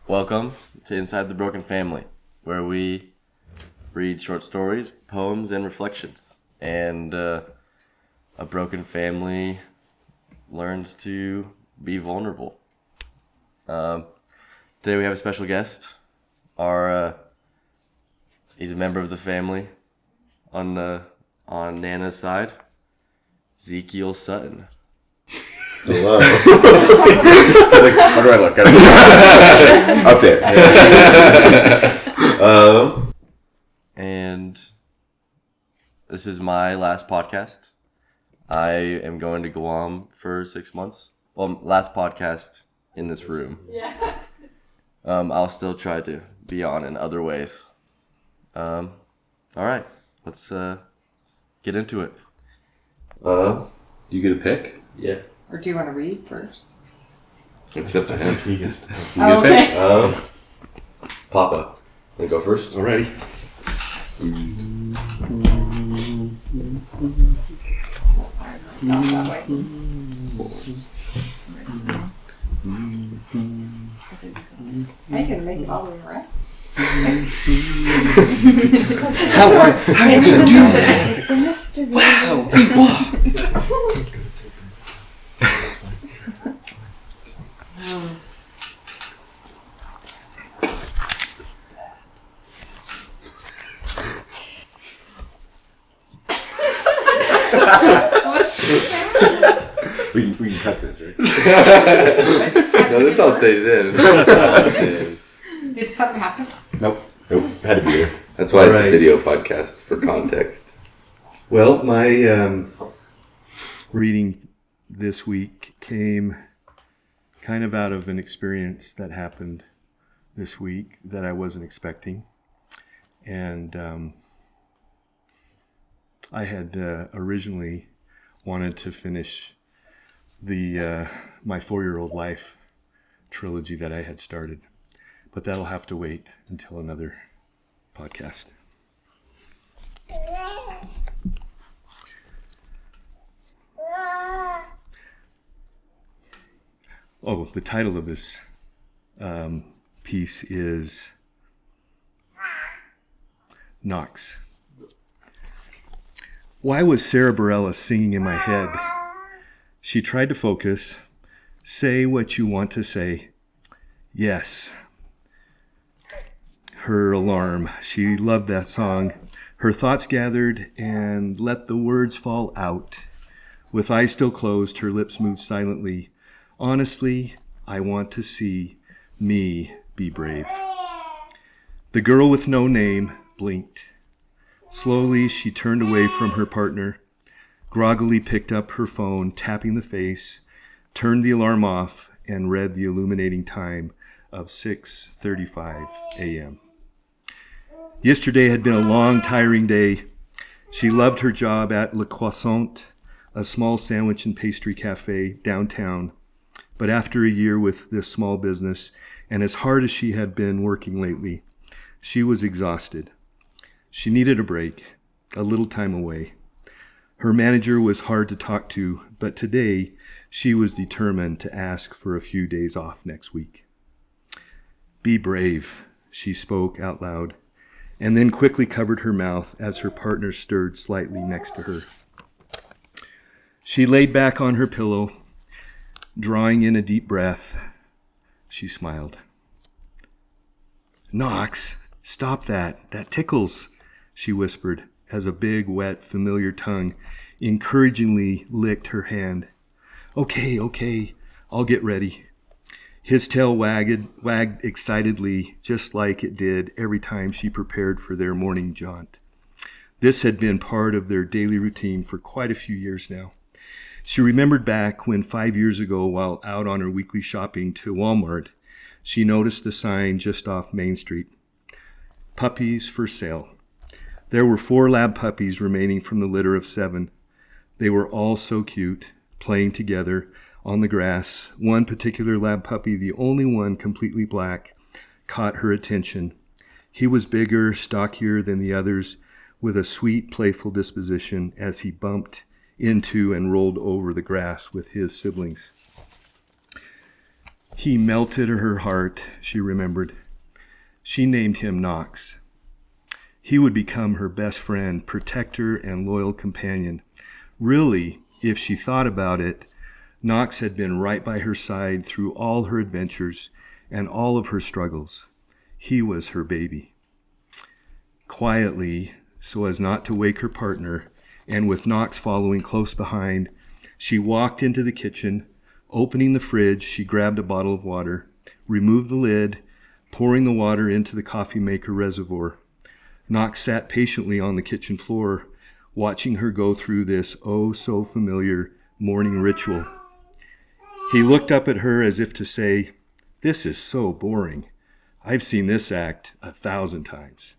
Welcome to Inside the Broken Family, where we read short stories, poems, and reflections. And a broken family learns to be vulnerable. Today we have a special guest. He's a member of the family on Nana's side, Ezekiel Sutton. Hello. He's like, how do I look? Up there. And this is my last podcast. I am going to Guam for 6 months. Well, last podcast in this room. Yeah. I'll still try to be on in other ways. All right, let's get into it. Do you get a pick? Yeah. Or do you want to read first? It's up to him. He gets to pick. You get a pick? Okay. Papa, want to go first? Alrighty. Not that way. I can make it all the way around. How did you do that? It's a mystery. Wow. We can cut this, right? No, this all stays in. Did something happen? Nope. Had to be there. That's why it's a Right. video podcast, for context. Well, my reading this week came kind of out of an experience that happened this week that I wasn't expecting. And I had originally wanted to finish the My 4-Year-Old Life trilogy that I had started. But that'll have to wait until another podcast. Oh, the title of this piece is Knox. Why was Sarah Bareilles singing in my head? She tried to focus. Say what you want to say. Yes. Her alarm. She loved that song. Her thoughts gathered and let the words fall out. With eyes still closed, her lips moved silently. Honestly, I want to see me be brave. The girl with no name blinked. Slowly, she turned away from her partner, groggily picked up her phone, tapping the face, turned the alarm off, and read the illuminating time of 6:35 a.m. Yesterday had been a long, tiring day. She loved her job at Le Croissant, a small sandwich and pastry cafe downtown. But after a year with this small business, and as hard as she had been working lately, she was exhausted. She needed a break, a little time away. Her manager was hard to talk to, but today she was determined to ask for a few days off next week. Be brave, she spoke out loud, and then quickly covered her mouth as her partner stirred slightly next to her. She laid back on her pillow, drawing in a deep breath. She smiled. Knox, stop that. That tickles, she whispered as a big, wet, familiar tongue encouragingly licked her hand. Okay, I'll get ready. His tail wagged excitedly, just like it did every time she prepared for their morning jaunt. This had been part of their daily routine for quite a few years now. She remembered back when 5 years ago, while out on her weekly shopping to Walmart, she noticed the sign just off Main Street. Puppies for sale. There were 4 lab puppies remaining from the litter of 7. They were all so cute, playing together on the grass. One particular lab puppy, the only one completely black, caught her attention. He was bigger, stockier than the others, with a sweet, playful disposition as he bumped into and rolled over the grass with his siblings. He melted her heart, she remembered. She named him Knox. He would become her best friend, protector, and loyal companion. Really, if she thought about it, Knox had been right by her side through all her adventures and all of her struggles. He was her baby. Quietly, so as not to wake her partner, and with Knox following close behind, she walked into the kitchen. Opening the fridge, she grabbed a bottle of water, removed the lid, pouring the water into the coffee maker reservoir. Knox sat patiently on the kitchen floor, watching her go through this oh-so-familiar morning ritual. He looked up at her as if to say, "This is so boring. I've seen this act 1,000 times."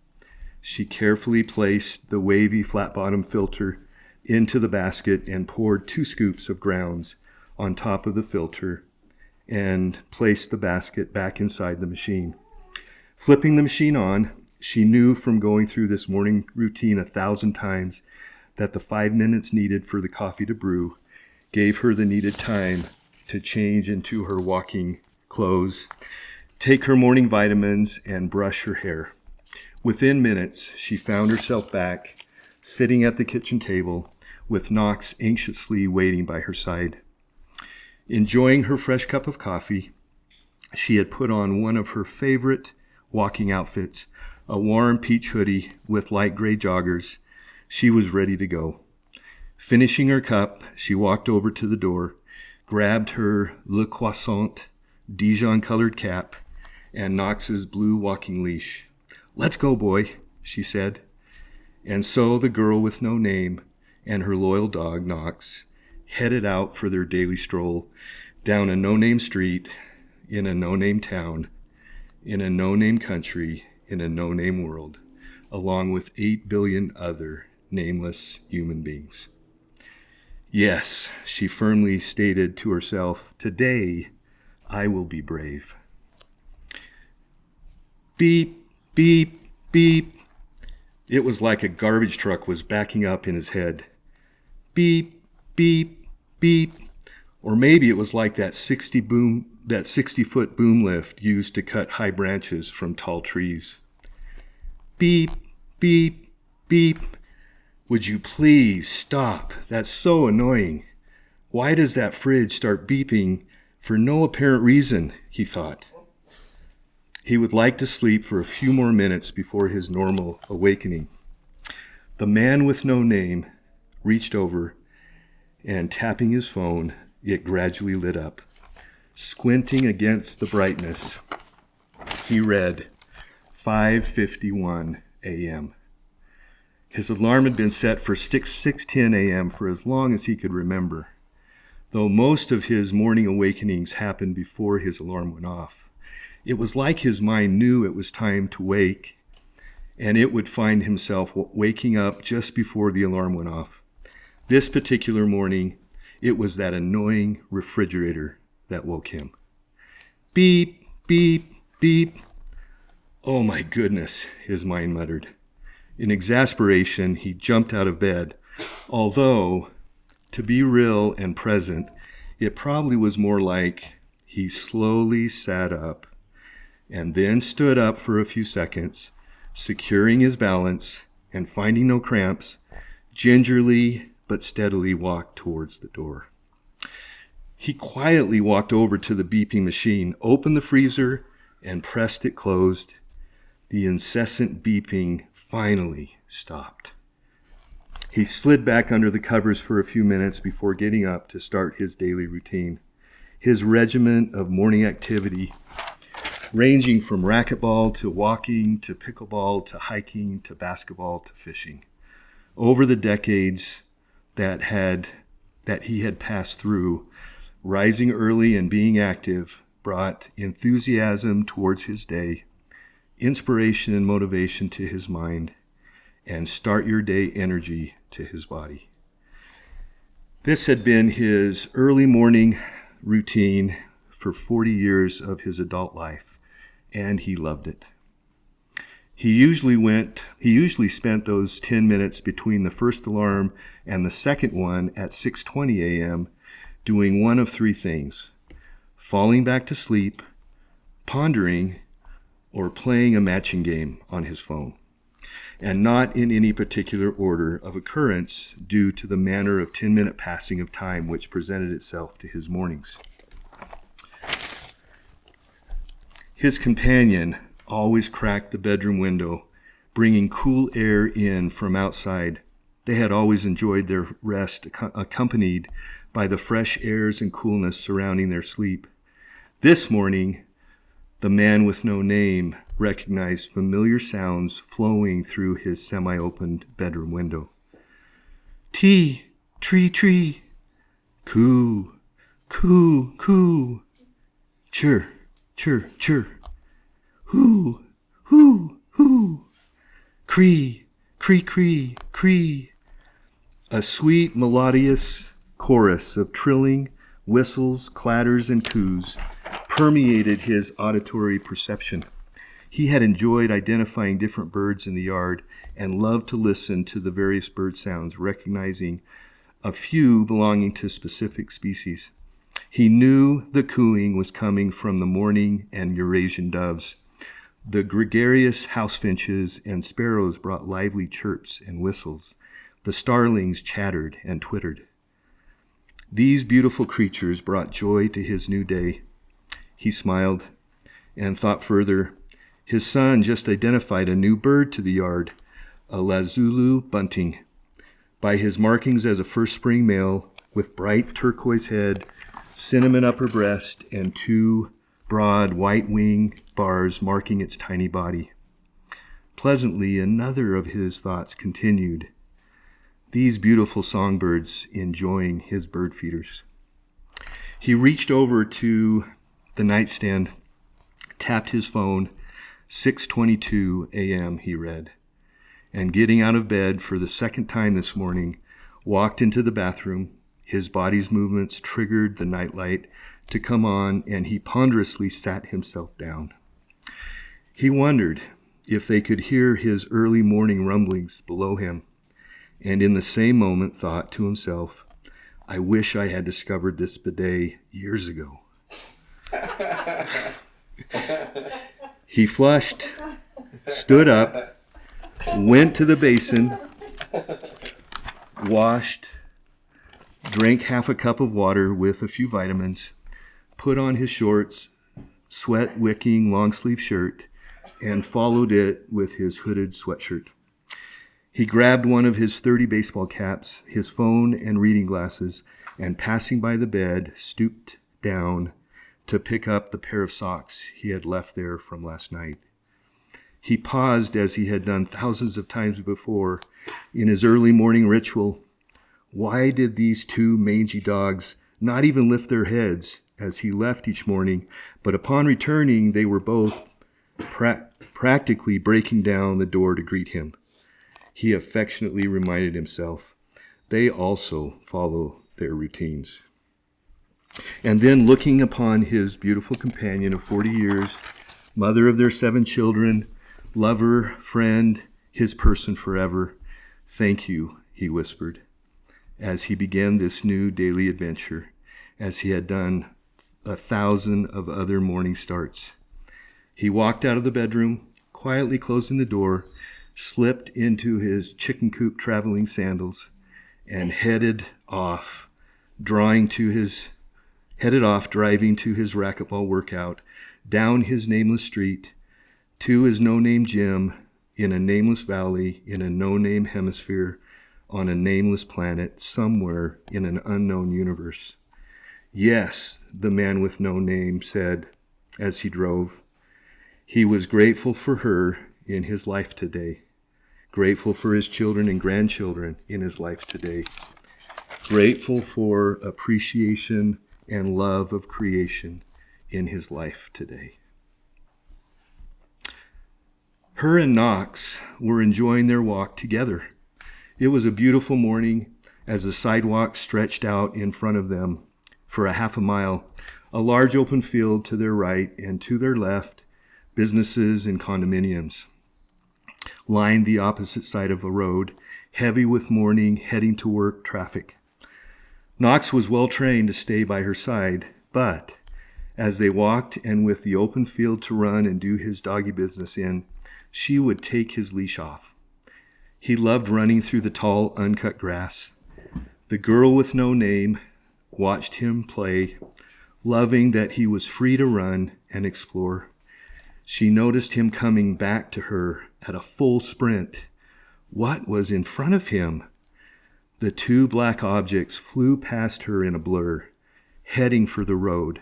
She carefully placed the wavy flat-bottom filter into the basket and poured 2 scoops of grounds on top of the filter and placed the basket back inside the machine. Flipping the machine on, she knew from going through this morning routine 1,000 times that the 5 minutes needed for the coffee to brew gave her the needed time to change into her walking clothes, take her morning vitamins, and brush her hair. Within minutes, she found herself back, sitting at the kitchen table, with Knox anxiously waiting by her side. Enjoying her fresh cup of coffee, she had put on one of her favorite walking outfits, a warm peach hoodie with light gray joggers. She was ready to go. Finishing her cup, she walked over to the door, grabbed her Le Croissant Dijon-colored cap and Knox's blue walking leash. "Let's go, boy," she said. And so the girl with no name and her loyal dog, Knox, headed out for their daily stroll down a no-name street, in a no-name town, in a no-name country, in a no-name world, along with 8 billion other nameless human beings. Yes, she firmly stated to herself, today I will be brave. Beep, beep, beep. It was like a garbage truck was backing up in his head. Beep, beep, beep. Or maybe it was like that 60-foot boom lift used to cut high branches from tall trees. Beep, beep, beep. Would you please stop? That's so annoying. Why does that fridge start beeping for no apparent reason, he thought. He would like to sleep for a few more minutes before his normal awakening. The man with no name reached over and tapping his phone, it gradually lit up. Squinting against the brightness, he read 5:51 a.m. His alarm had been set for 6:10 a.m. for as long as he could remember, though most of his morning awakenings happened before his alarm went off. It was like his mind knew it was time to wake, and it would find himself waking up just before the alarm went off. This particular morning, it was that annoying refrigerator that woke him. Beep, beep, beep. Oh my goodness, his mind muttered. In exasperation, he jumped out of bed, although, to be real and present, it probably was more like he slowly sat up and then stood up for a few seconds, securing his balance and finding no cramps, gingerly but steadily walked towards the door. He quietly walked over to the beeping machine, opened the freezer, and pressed it closed. The incessant beeping finally stopped. He slid back under the covers for a few minutes before getting up to start his daily routine. His regimen of morning activity, ranging from racquetball to walking to pickleball to hiking to basketball to fishing. Over the decades that he had passed through, rising early and being active brought enthusiasm towards his day, inspiration and motivation to his mind, and start your day energy to his body. This had been his early morning routine for 40 years of his adult life, and he loved it. He usually spent those 10 minutes between the first alarm and the second one at 6:20 a.m. doing one of three things: falling back to sleep, pondering, or playing a matching game on his phone, and not in any particular order of occurrence due to the manner of 10-minute passing of time which presented itself to his mornings. His companion always cracked the bedroom window, bringing cool air in from outside. They had always enjoyed their rest, accompanied by the fresh airs and coolness surrounding their sleep. This morning, the man with no name recognized familiar sounds flowing through his semi-opened bedroom window. Tea, tree, tree, coo, coo, coo, chirr, chirr, chirr, hoo, hoo, hoo, cree, cree, cree, cree. A sweet, melodious chorus of trilling, whistles, clatters, and coos permeated his auditory perception. He had enjoyed identifying different birds in the yard and loved to listen to the various bird sounds, recognizing a few belonging to specific species. He knew the cooing was coming from the mourning and Eurasian doves. The gregarious house finches and sparrows brought lively chirps and whistles. The starlings chattered and twittered. These beautiful creatures brought joy to his new day. He smiled and thought further. His son just identified a new bird to the yard, a lazulu bunting. By his markings as a first spring male, with bright turquoise head, cinnamon upper breast, and 2 broad white wing bars marking its tiny body. Pleasantly, another of his thoughts continued. These beautiful songbirds enjoying his bird feeders. He reached over to the nightstand, tapped his phone. 6:22 a.m., he read, and getting out of bed for the second time this morning, walked into the bathroom. His body's movements triggered the nightlight to come on, and he ponderously sat himself down. He wondered if they could hear his early morning rumblings below him, and in the same moment thought to himself, I wish I had discovered this bidet years ago. He flushed, stood up, went to the basin, washed, drank half a cup of water with a few vitamins, put on his shorts, sweat-wicking long-sleeve shirt, and followed it with his hooded sweatshirt. He grabbed one of his 30 baseball caps, his phone and reading glasses, and passing by the bed, stooped down to pick up the pair of socks he had left there from last night. He paused as he had done thousands of times before in his early morning ritual. Why did these 2 mangy dogs not even lift their heads as he left each morning, but upon returning they were both practically breaking down the door to greet him? He affectionately reminded himself, they also follow their routines. And then looking upon his beautiful companion of 40 years, mother of their 7 children, lover, friend, his person forever, thank you, he whispered, as he began this new daily adventure, as he had done 1,000 of other morning starts. He walked out of the bedroom, quietly closing the door, slipped into his chicken coop traveling sandals, and headed off, driving to his racquetball workout, down his nameless street, to his no-name gym, in a nameless valley, in a no-name hemisphere, on a nameless planet, somewhere in an unknown universe. Yes, the man with no name said as he drove. He was grateful for her in his life today, grateful for his children and grandchildren in his life today, grateful for appreciation and love of creation in his life today. Her and Knox were enjoying their walk together. It was a beautiful morning as the sidewalk stretched out in front of them for a half a mile, a large open field to their right, and to their left, businesses and condominiums lined the opposite side of a road, heavy with morning, heading to work traffic. Knox was well trained to stay by her side, but As they walked, and with the open field to run and do his doggy business in, she would take his leash off. He loved running through the tall, uncut grass. The girl with no name watched him play, loving that he was free to run and explore. She noticed him coming back to her at a full sprint. What was in front of him? The two black objects flew past her in a blur, heading for the road.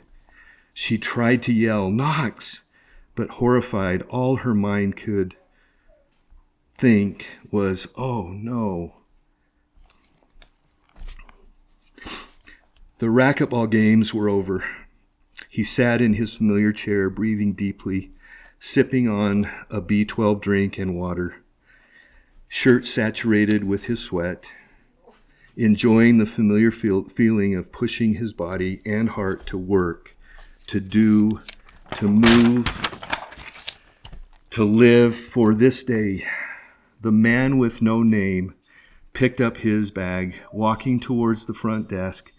She tried to yell, "Knox!" but horrified, all her mind could think was, "Oh no." The racquetball games were over. He sat in his familiar chair, breathing deeply, sipping on a B12 drink and water, shirt saturated with his sweat, enjoying the familiar feeling of pushing his body and heart to work, to do, to move, to live for this day. The man with no name picked up his bag, walking towards the front desk,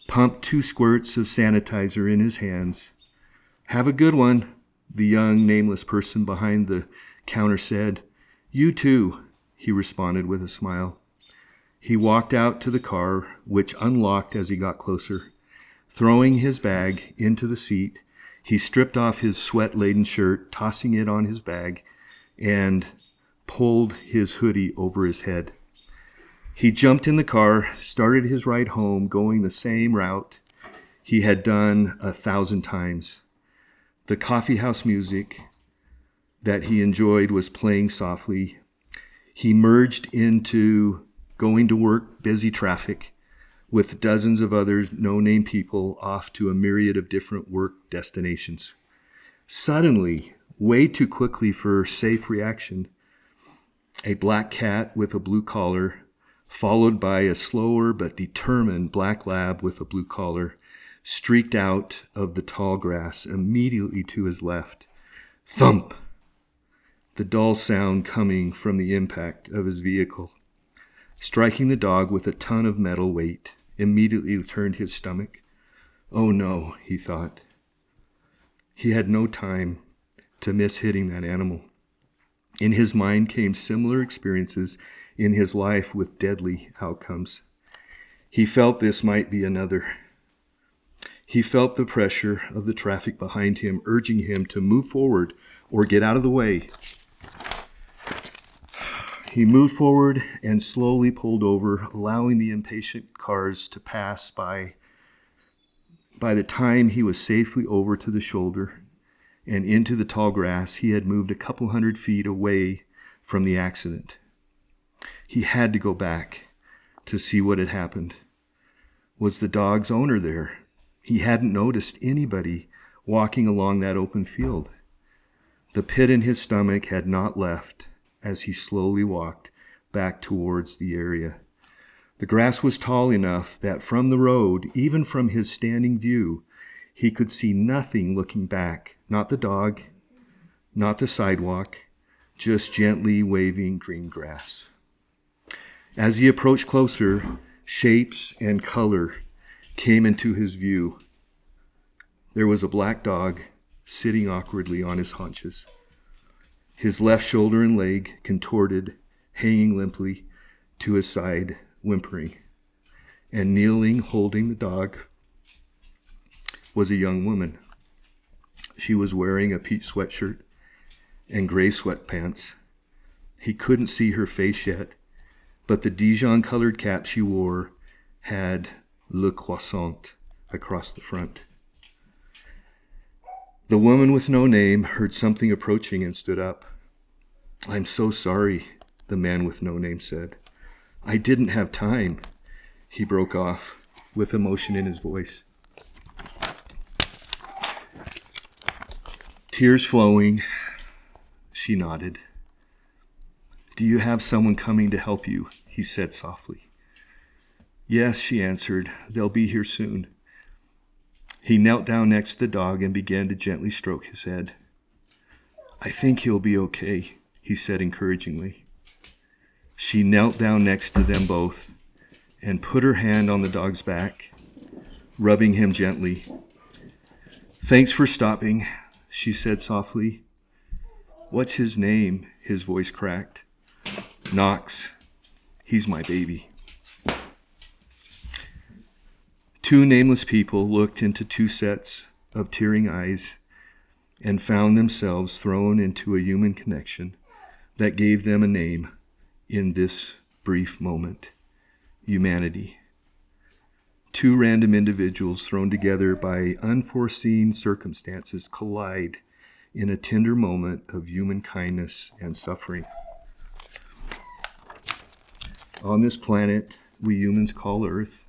pumped 2 squirts of sanitizer in his hands. "Have a good one," the young, nameless person behind the counter said. "You too," he responded with a smile. He walked out to the car, which unlocked as he got closer. Throwing his bag into the seat, he stripped off his sweat-laden shirt, tossing it on his bag, and pulled his hoodie over his head. He jumped in the car, started his ride home, going the same route he had done 1,000 times. The coffeehouse music that he enjoyed was playing softly. He merged into going to work busy traffic with dozens of other no-name people off to a myriad of different work destinations. Suddenly, way too quickly for safe reaction, a black cat with a blue collar, followed by a slower but determined black lab with a blue collar, streaked out of the tall grass immediately to his left. Thump! The dull sound coming from the impact of his vehicle, striking the dog with a ton of metal weight, immediately turned his stomach. Oh no, he thought. He had no time to miss hitting that animal. In his mind came similar experiences in his life with deadly outcomes. He felt this might be another. He felt the pressure of the traffic behind him, urging him to move forward or get out of the way. He moved forward and slowly pulled over, allowing the impatient cars to pass by. By the time he was safely over to the shoulder and into the tall grass, he had moved a couple 100 feet away from the accident. He had to go back to see what had happened. Was the dog's owner there? He hadn't noticed anybody walking along that open field. The pit in his stomach had not left as he slowly walked back towards the area. The grass was tall enough that from the road, even from his standing view, he could see nothing looking back. Not the dog, not the sidewalk, just gently waving green grass. As he approached closer, shapes and color came into his view. There was a black dog sitting awkwardly on his haunches, his left shoulder and leg contorted, hanging limply to his side, whimpering. And kneeling, holding the dog, was a young woman. She was wearing a peach sweatshirt and gray sweatpants. He couldn't see her face yet, but the Dijon-colored cap she wore had Le Croissant across the front. The woman with no name heard something approaching and stood up. "I'm so sorry," the man with no name said. "I didn't have time," he broke off with emotion in his voice. Tears flowing, she nodded. "Do you have someone coming to help you?" he said softly. "Yes," she answered. "They'll be here soon." He knelt down next to the dog and began to gently stroke his head. "I think he'll be okay," he said encouragingly. She knelt down next to them both and put her hand on the dog's back, rubbing him gently. Thanks for stopping, she said softly. What's his name? His voice cracked. Knox. He's my baby. Two nameless people looked into two sets of tearing eyes and found themselves thrown into a human connection that gave them a name in this brief moment: humanity. Two random individuals thrown together by unforeseen circumstances collide in a tender moment of human kindness and suffering. On this planet we humans call Earth,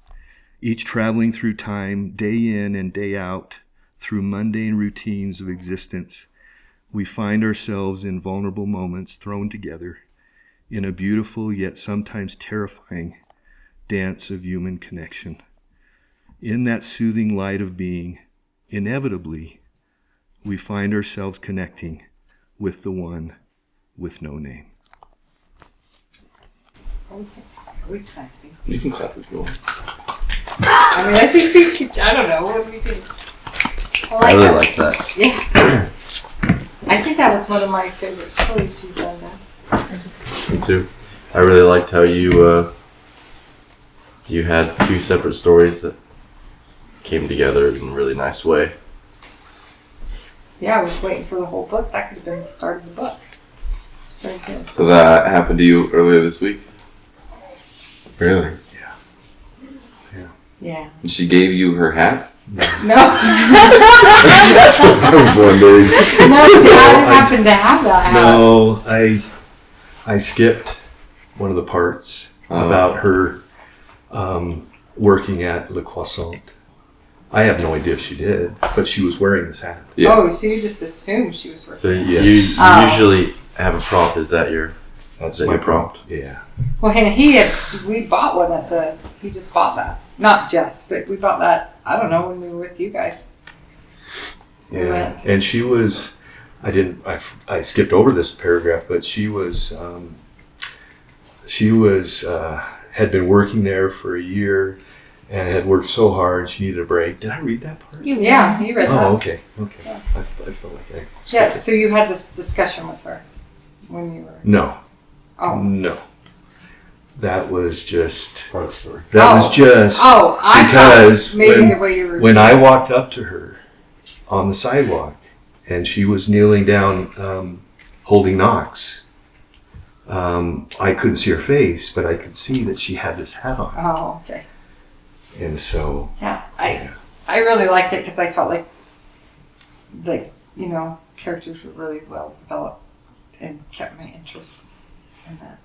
each traveling through time, day in and day out, through mundane routines of existence, we find ourselves in vulnerable moments thrown together in a beautiful yet sometimes terrifying dance of human connection. In that soothing light of being, inevitably, we find ourselves connecting with the one with no name. We connecting. You can clap if you want. I mean, I think we should. I don't know. What do we think? I really like that. Yeah. I think that was one of my favorite stories you've done. Me too. I really liked how you had two separate stories that came together in a really nice way. Yeah, I was waiting for the whole book. That could have been the start of the book. Very good. So that happened to you earlier this week? Really? Yeah. And she gave you her hat? No. That's what I was wondering. No, Dad happened to have that hat. No, I skipped one of the parts about her working at Le Croissant. I have no idea if she did, but she was wearing this hat. Yeah. Oh, so you just assumed she was working. So you Yes. usually have a prompt. Is that your? That's Is that my your prompt? Yeah. Well, we bought one he just bought that. Not just, but we bought that, I don't know, when we were with you guys. We Yeah. went. And she was, I skipped over this paragraph, but she was, had been working there for a year and had worked so hard she needed a break. Did I read that part? Yeah, you read that. Oh, okay. Yeah. I felt like I Yeah, so you had this discussion with her when you were. No. Oh. No. That was just, Part of the story. that was just, Oh, I because thought maybe when- the way you were. when I walked up to her on the sidewalk and she was kneeling down holding Knox, I couldn't see her face, but I could see that she had this hat on. Oh, okay. And so, Yeah, I really liked it because I felt like characters were really well developed and kept my interest in that.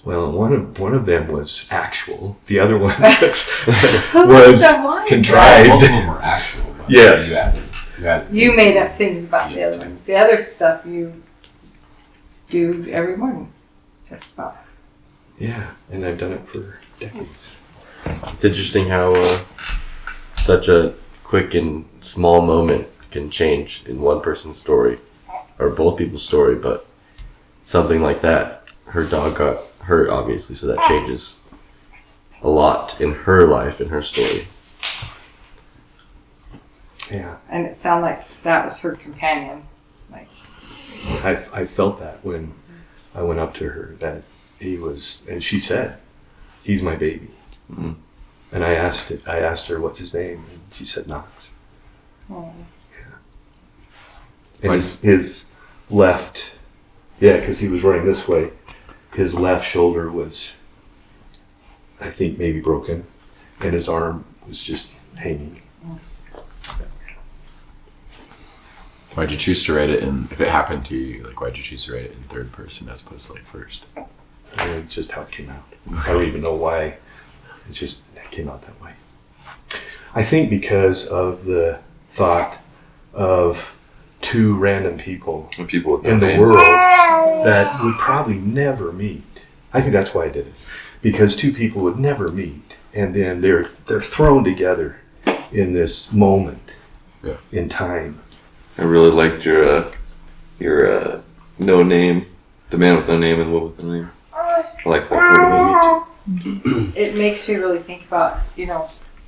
well, one of them was actual. The other one was, Who was that one? contrived. Both of them were actual. but Yes. You added You things. made up things about the other one. The other stuff you do every morning, just about. Yeah, and I've done it for decades. It's interesting how such a quick and small moment can change in one person's story, or both people's story. But something like that, her dog got hurt, obviously, so that changes a lot in her life, in her story. Yeah, And it sounded like that was her companion. Like, I felt that when I went up to her that he was, and she said, "He's my baby." Mhm. And I asked her what's his name, and she said Knox. oh, And Nice. his left, yeah, because he was running this way. His left shoulder was, I think, maybe broken, and his arm was just hanging. Why'd you choose to write it in, if it happened to you, like why'd you choose to write it in third person as opposed to like first? And it's just how it came out. I don't even know why. It came out that way. I think because of the thought of two random people When people with in no the name. world that would probably never meet. I think that's why I did it. Because two people would never meet, and then they're thrown together in this moment Yeah. in time. I really liked your no name, the man with no name and the woman with no name. I like that part of the movie too. it makes me really think about,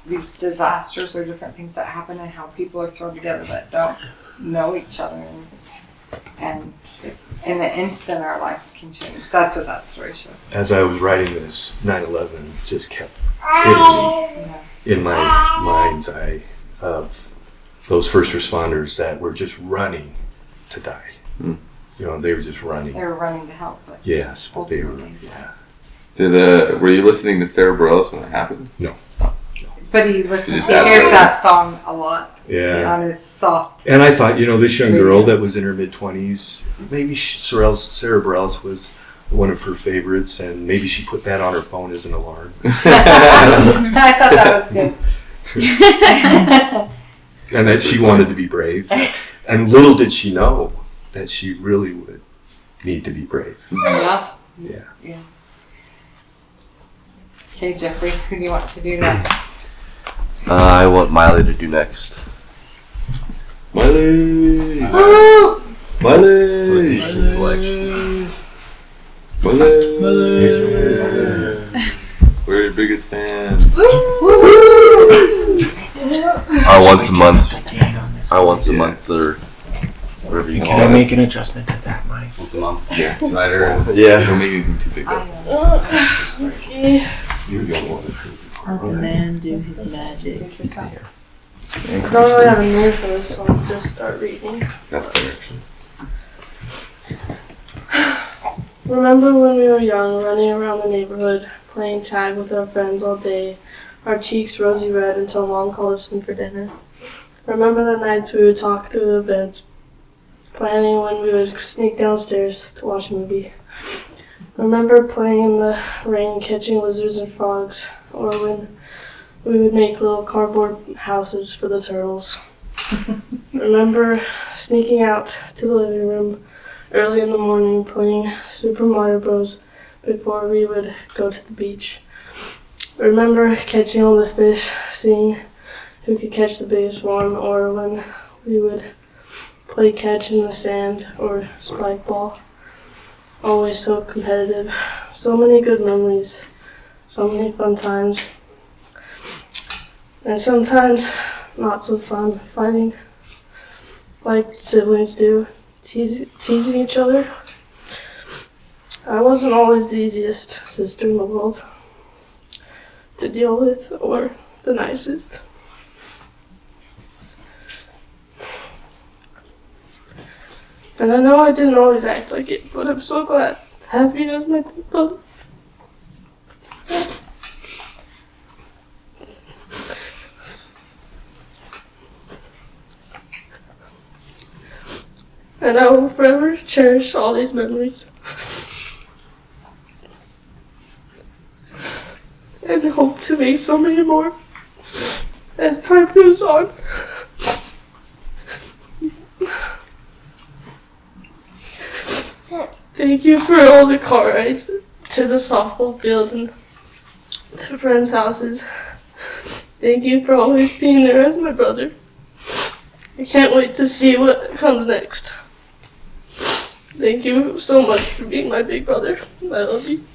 these disasters or different things that happen and how people are thrown together that don't know each other, and in an instant our lives can change. That's what that story shows. As I was writing this, 9/11 just kept hitting me in my mind's eye of those first responders that were just running to die. Mm. You know, they were just running. They were running to help, but Yes, but they were, ultimately. Were you listening to Sarah Bareilles when it happened? But he listens. just He have hears to- that song a lot Yeah. on his soft. And I thought, you know, this young girl that was in her mid-20s, maybe Sarah Bareilles was one of her favorites, and maybe she put that on her phone as an alarm. I thought that was good. And that she wanted to be brave. And little did she know that she really would need to be brave. Yeah. Yeah. Okay, Jeffrey, who do you want to do next? I want Miley to do next. Miley! Woo! Miley! Interesting selection. Miley! We're your biggest fans. Our once a month or whatever you Can call I it. make an adjustment to that, Mike? Once a month. Yeah. Slider. Yeah. Don't make anything too big. I Though. know. You don't want to. Let the man do his magic. I don't really have a name for this, so I'll just start reading. That's better actually. Remember when we were young, running around the neighborhood, playing tag with our friends all day, our cheeks rosy red until Mom called us in for dinner? Remember the nights we would talk through the beds, planning when we would sneak downstairs to watch a movie? Remember playing in the rain, catching lizards and frogs, or when we would make little cardboard houses for the turtles? Remember sneaking out to the living room early in the morning, playing Super Mario Bros. Before we would go to the beach? Remember catching all the fish, seeing who could catch the biggest one, or when we would play catch in the sand or spike ball? Always so competitive. So many good memories. So many fun times. And sometimes not so fun, fighting like siblings do, teasing each other. I wasn't always the easiest sister in the world to deal with or the nicest. And I know I didn't always act like it, but I'm so glad to have you as my big brother. And I will forever cherish all these memories. And hope to make so many more as time goes on. Thank you for all the car rides to the softball field and to friends' houses. Thank you for always being there as my brother. I can't wait to see what comes next. Thank you so much for being my big brother. I love you.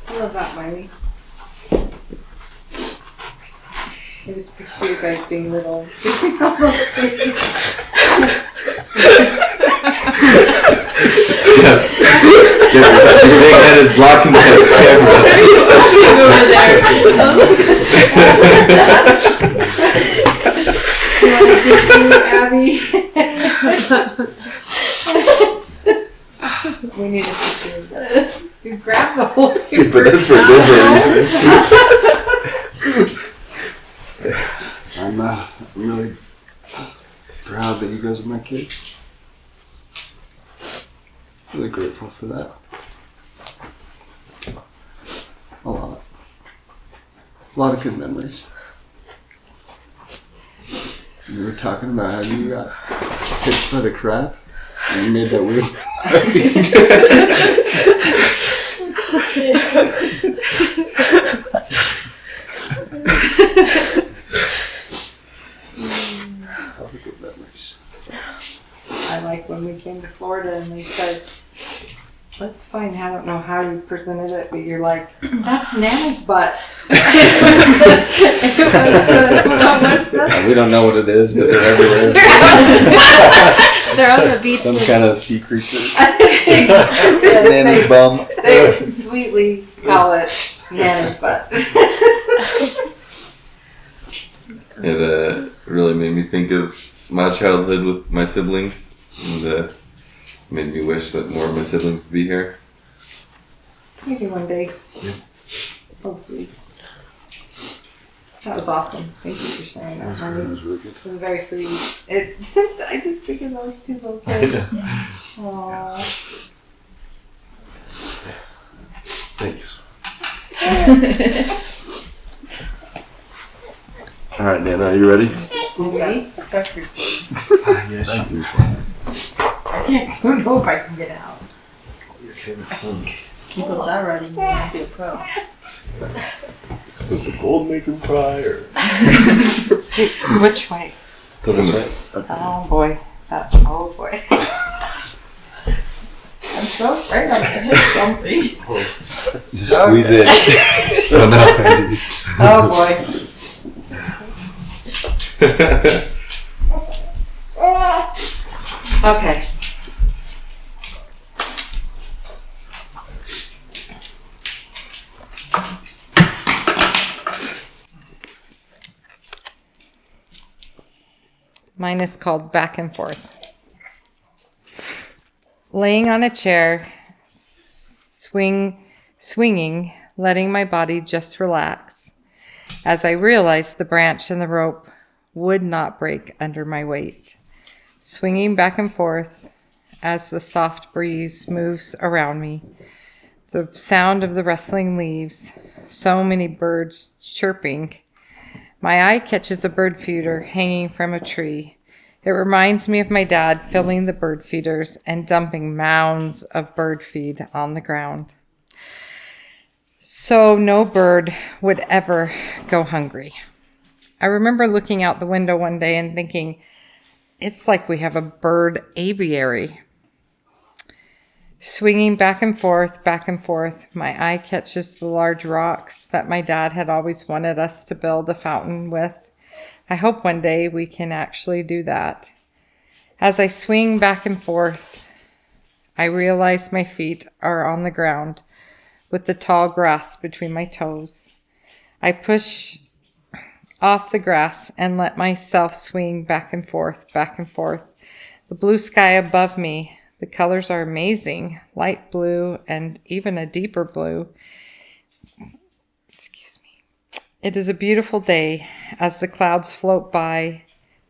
I love that, Miley. I just picture you guys being little. Your big head is blocking this Abby. We need to see you grab the whole But that's for deliveries. I'm really proud that you guys are my kids. Really grateful for that. A lot. A lot of good memories. You were talking about how you got pitched by the crab and you made that weird That's fine. I don't know how you presented it, but you're like, that's Nana's butt. What was the- We don't know what it is, but they're everywhere. They're on the beach. Some with- kind of sea creature. they, bum. they sweetly call it Nana's butt. It really made me think of my childhood with my siblings, and made me wish that more of my siblings would be here. Maybe one day. Hopefully. That was awesome. Thank you for sharing that. It was really good. It was very sweet. I just think of those two little kids. Aww. Thanks. All right, Nana, are you ready? Okay. Yes, you do. I don't know if I can get out. Your favorite son. Keep us that ready. You might be a pro. Does the gold make him cry, or? Which way? Go this way. Oh boy. Oh boy. I'm so afraid I'm gonna hit something. Just squeeze it. Oh no. Oh boy. Okay. Mine is called Back and Forth. Laying on a chair, swinging, letting my body just relax, as I realized the branch and the rope would not break under my weight. Swinging back and forth as the soft breeze moves around me. The sound of the rustling leaves, so many birds chirping. My eye catches a bird feeder hanging from a tree. It reminds me of my dad filling the bird feeders and dumping mounds of bird feed on the ground, so no bird would ever go hungry. I remember looking out the window one day and thinking, it's like we have a bird aviary. Swinging back and forth, my eye catches the large rocks that my dad had always wanted us to build a fountain with. I hope one day we can actually do that. As I swing back and forth, I realize my feet are on the ground with the tall grass between my toes. I push off the grass and let myself swing back and forth. The blue sky above me, the colors are amazing, light blue and even a deeper blue. Excuse me. It is a beautiful day. As the clouds float by,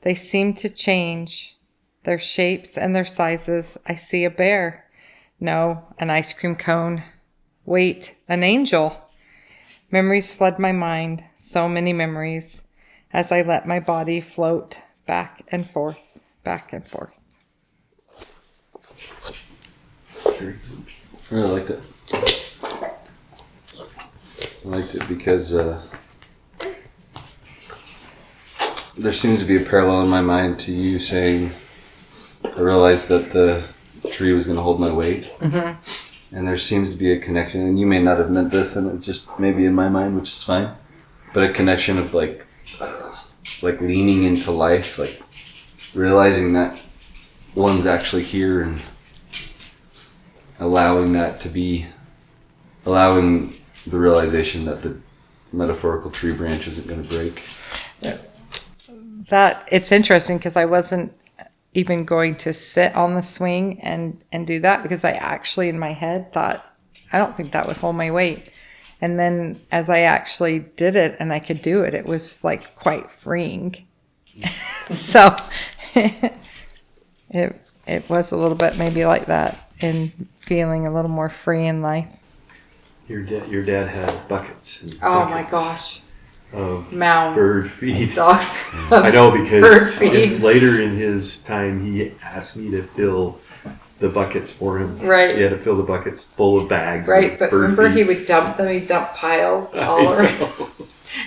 they seem to change their shapes and their sizes. I see a bear. No, an ice cream cone. Wait, an angel. Memories flood my mind, so many memories, as I let my body float back and forth. I really liked it. I liked it because there seems to be a parallel in my mind to you saying, I realized that the tree was going to hold my weight. Mm-hmm. And there seems to be a connection, and you may not have meant this, and it's just maybe in my mind, which is fine, but a connection of like leaning into life, like realizing that one's actually here and allowing the realization that the metaphorical tree branch isn't going to break. That it's interesting because I wasn't even going to sit on the swing and do that, because I actually in my head thought, I don't think that would hold my weight. And then as I actually did it and I could do it, it was like quite freeing. So it was a little bit maybe like that, in feeling a little more free in life. Your dad had buckets and Oh my buckets gosh. of Mounds. bird feed. Dog. I know, because Bird feed. later in his time, he asked me to fill the buckets for him. Right. He had to fill the buckets full of bags. Right, of but bird remember feed. he would dump them, he'd dump piles all around.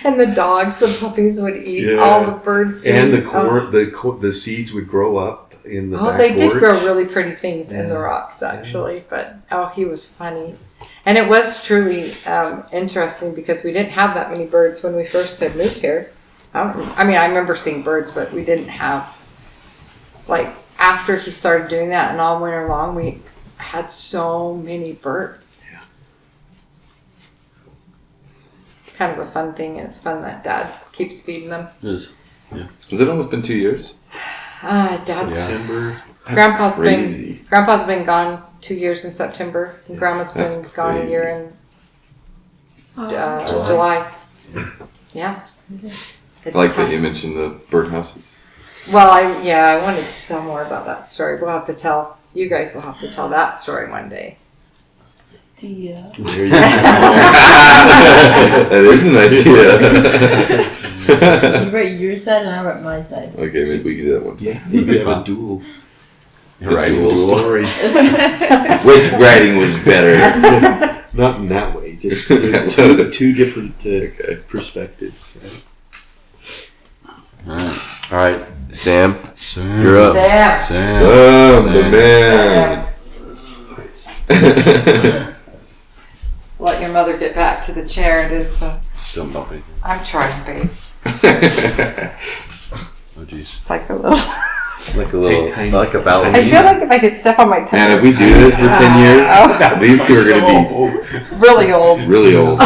And the dogs, the puppies would eat Yeah. all the bird seed. And the corn, the seeds would grow up, in the Oh, back they did porch. grow really pretty things in the Yeah. rocks, actually. But he was funny, and it was truly interesting because we didn't have that many birds when we first had moved here. I remember seeing birds, but we didn't have after he started doing that, and all winter long we had so many birds. Yeah. It's kind of a fun thing. It's fun that Dad keeps feeding them. It is. Has it almost been 2 years? Dad's September. Grandpa's crazy. been gone 2 years in September, and Grandma's been That's gone a crazy. year in July. Yeah. I like that you mentioned the birdhouses. Well, I wanted to tell more about that story. We'll have to tell you guys. Will have to tell that story one day. Yeah. There you go. That is an idea. You write your side and I write my side. Okay, maybe we can do that one. Yeah, you could have a duel. Right. Duel story. Which writing was better? Not in that way. Just two different perspectives. Right? All right, Sam, Sam. you're up. Sam. Sam. The man. Let your mother get back to the chair. It is. Still bumpy. I'm trying, babe. Oh jeez. It's like a little. Like a little. Tiny- Like a ballad. I feel like if I could step on my toe. Man, if we do this for 10 years, these two are going to Really old. be really old.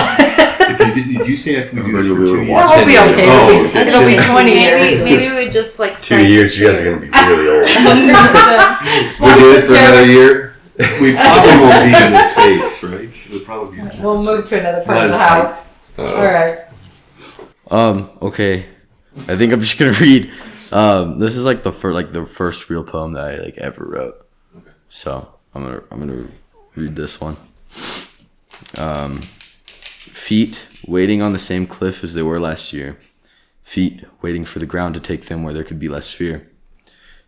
Did you say if we do this for 2 years? That will be okay. Oh, It'll be- It'll be 20 years. Maybe we just like 2 years, you guys are gonna be really old. We do this for another year. We probably won't be in this space, right? We'll probably be in We'll move to another part Not of the as tight. house. All right. Okay. I think I'm just gonna read. This is like the first real poem that I ever wrote. Okay. So I'm gonna read this one. Feet waiting on the same cliff as they were last year. Feet waiting for the ground to take them where there could be less fear.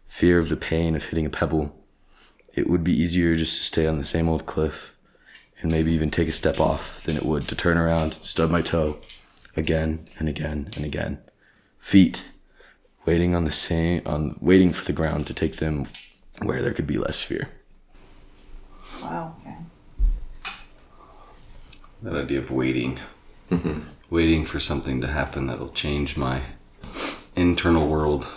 Fear of the pain of hitting a pebble. It would be easier just to stay on the same old cliff and maybe even take a step off than it would to turn around, stub my toe again and again and again. Feet waiting waiting for the ground to take them where there could be less fear. Wow. Okay. That idea of waiting. Waiting for something to happen that'll change my internal world.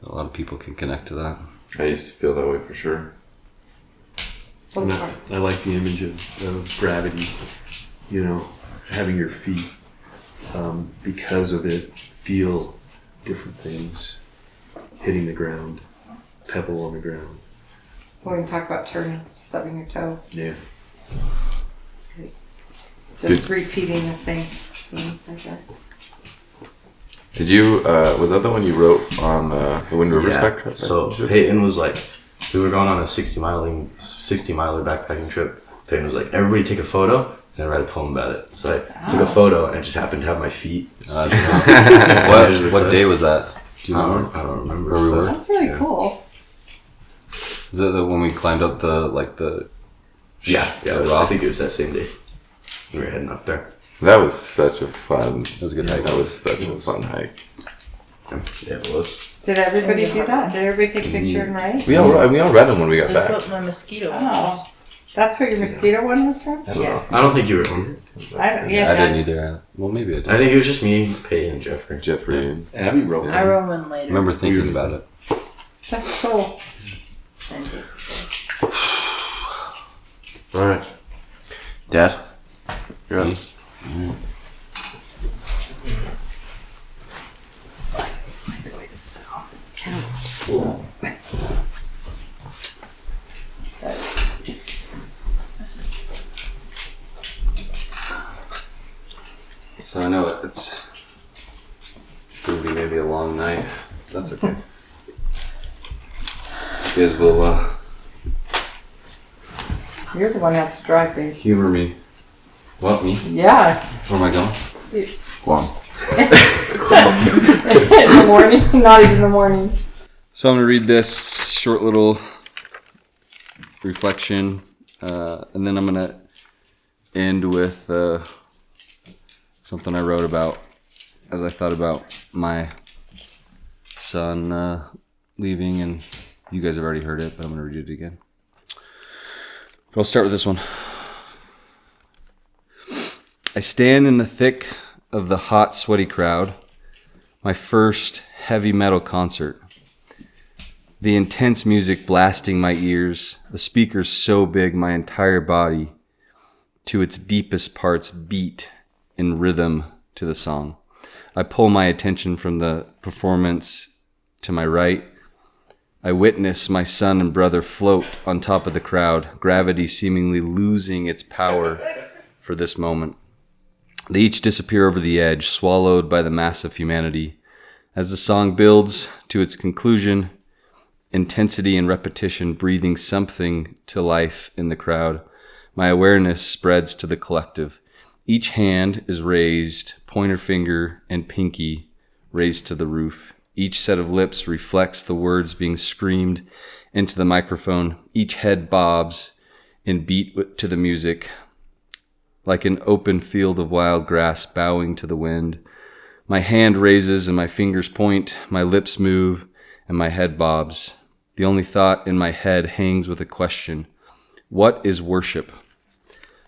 A lot of people can connect to that. I used to feel that way for sure. I like the image of gravity, having your feet, because of it, feel different things, hitting the ground, pebble on the ground. We can talk about stubbing your toe. Yeah. Just repeating the same things, I guess. Did you, was that the one you wrote on the Wind River Spectrum? So Peyton was like, we were going on a 60-miler backpacking trip. Peyton was like, everybody take a photo and write a poem about it. So I took a photo and it just happened to have my feet. What day was that? Do you remember? I don't remember. Where we were? That's really cool. Is it when we climbed up the Yeah, I think it was that same day. We were heading up there. That was such a fun. That was a good hike. That was such a fun hike. Yeah, it was. Did everybody do that? Did everybody take a picture and write? We all read them when we got That's back. what my mosquito was. Oh, that's where your mosquito one was from? I don't know. I don't think you were here. I I didn't either. Well, maybe I did. I think it was just me, Peyton, and Jeffrey. Jeffrey. Abby wrote I wrote one later. I remember thinking about it. That's cool. All right. Dad, you're up. So I know it's going to be maybe a long night. That's okay. You guys will You're the one who has to drive, babe. humor me. What, me? Yeah. Where am I going? Guam. In the morning. Not even in the morning. So I'm going to read this short little reflection, and then I'm going to end with something I wrote about as I thought about my son leaving, and you guys have already heard it, but I'm going to read it again. But I'll start with this one. I stand in the thick of the hot, sweaty crowd, my first heavy metal concert. The intense music blasting my ears, the speakers so big my entire body, to its deepest parts, beat in rhythm to the song. I pull my attention from the performance to my right. I witness my son and brother float on top of the crowd, gravity seemingly losing its power for this moment. They each disappear over the edge, swallowed by the mass of humanity. As the song builds to its conclusion, intensity and repetition breathing something to life in the crowd, my awareness spreads to the collective. Each hand is raised, pointer finger and pinky raised to the roof. Each set of lips reflects the words being screamed into the microphone. Each head bobs in beat to the music, like an open field of wild grass bowing to the wind. My hand raises and my fingers point, my lips move, and my head bobs. The only thought in my head hangs with a question. What is worship?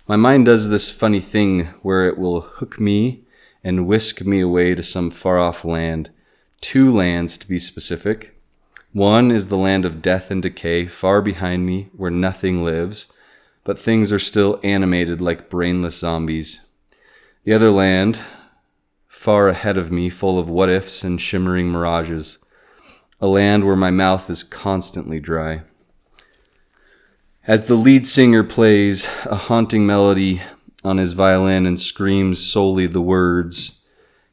My mind does this funny thing where it will hook me and whisk me away to some far-off land. 2 lands, to be specific. One is the land of death and decay, far behind me, where nothing lives, but things are still animated like brainless zombies. The other land, far ahead of me, full of what-ifs and shimmering mirages. A land where my mouth is constantly dry. As the lead singer plays a haunting melody on his violin and screams solely the words,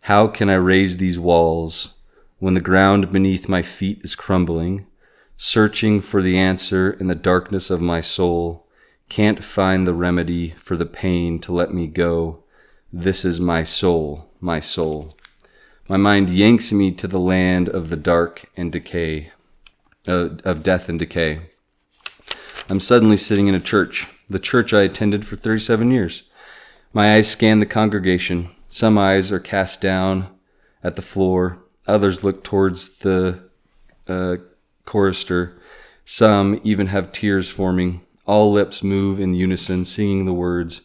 "How can I raise these walls when the ground beneath my feet is crumbling? Searching for the answer in the darkness of my soul, can't find the remedy for the pain to let me go. This is my soul, my soul." My mind yanks me to the land of the dark and decay, of death and decay. I'm suddenly sitting in a church, the church I attended for 37 years. My eyes scan the congregation. Some eyes are cast down at the floor. Others look towards the chorister. Some even have tears forming. All lips move in unison, singing the words,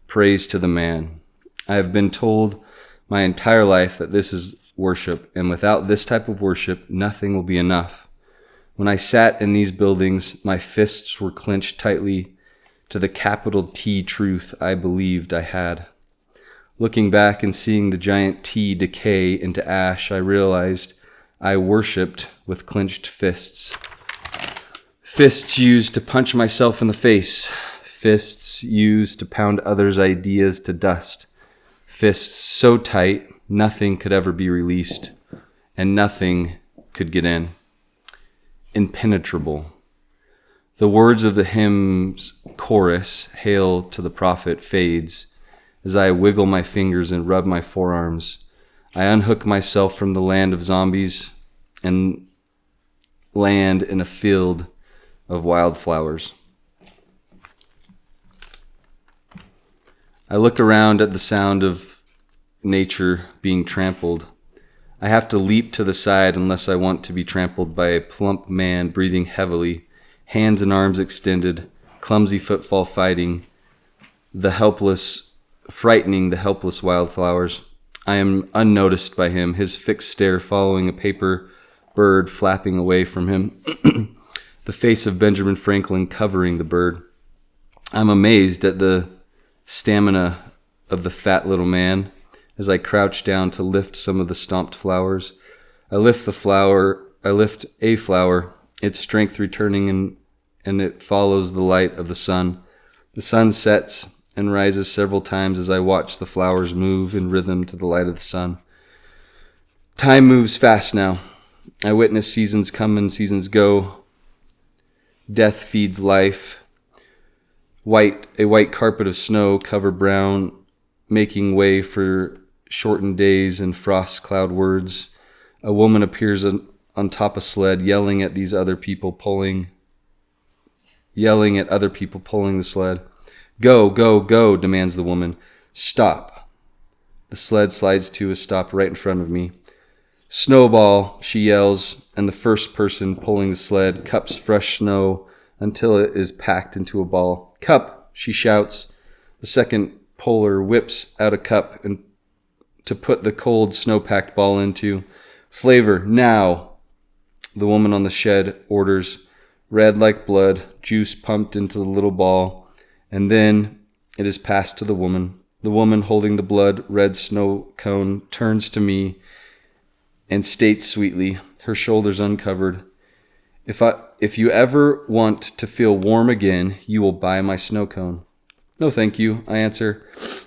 "Praise to the man." I have been told my entire life that this is worship, and without this type of worship, nothing will be enough. When I sat in these buildings, my fists were clenched tightly to the capital T truth I believed I had. Looking back and seeing the giant T decay into ash, I realized I worshipped with clenched fists. Fists used to punch myself in the face. Fists used to pound others' ideas to dust. Fists so tight, nothing could ever be released, and nothing could get in. Impenetrable. The words of the hymn's chorus, "Hail to the Prophet," fades as I wiggle my fingers and rub my forearms. I unhook myself from the land of zombies and land in a field of wildflowers. I looked around at the sound of nature being trampled. I have to leap to the side unless I want to be trampled by a plump man breathing heavily, hands and arms extended, clumsy footfall frightening the helpless wildflowers. I am unnoticed by him, his fixed stare following a paper bird flapping away from him, the face of Benjamin Franklin covering the bird. I'm amazed at the stamina of the fat little man as I crouch down to lift some of the stomped flowers. I lift a flower, its strength returning, and it follows the light of the sun. The sun sets and rises several times as I watch the flowers move in rhythm to the light of the sun. Time moves fast now. I witness seasons come and seasons go. Death feeds life. A white carpet of snow cover brown, making way for shortened days and frost cloud words. A woman appears on top of a sled, yelling at other people pulling the sled. "Go, go, go," demands the woman. "Stop." The sled slides to a stop right in front of me. "Snowball," she yells, and the first person pulling the sled cups fresh snow until it is packed into a ball. "Cup," she shouts. The second puller whips out a cup and to put the cold snow-packed ball into. "Flavor, now," the woman on the shed orders. Red like blood, juice pumped into the little ball, and then it is passed to the woman. The woman holding the blood-red snow cone turns to me and states sweetly, her shoulders uncovered, If you ever want to feel warm again, you will buy my snow cone." "No, thank you," I answer.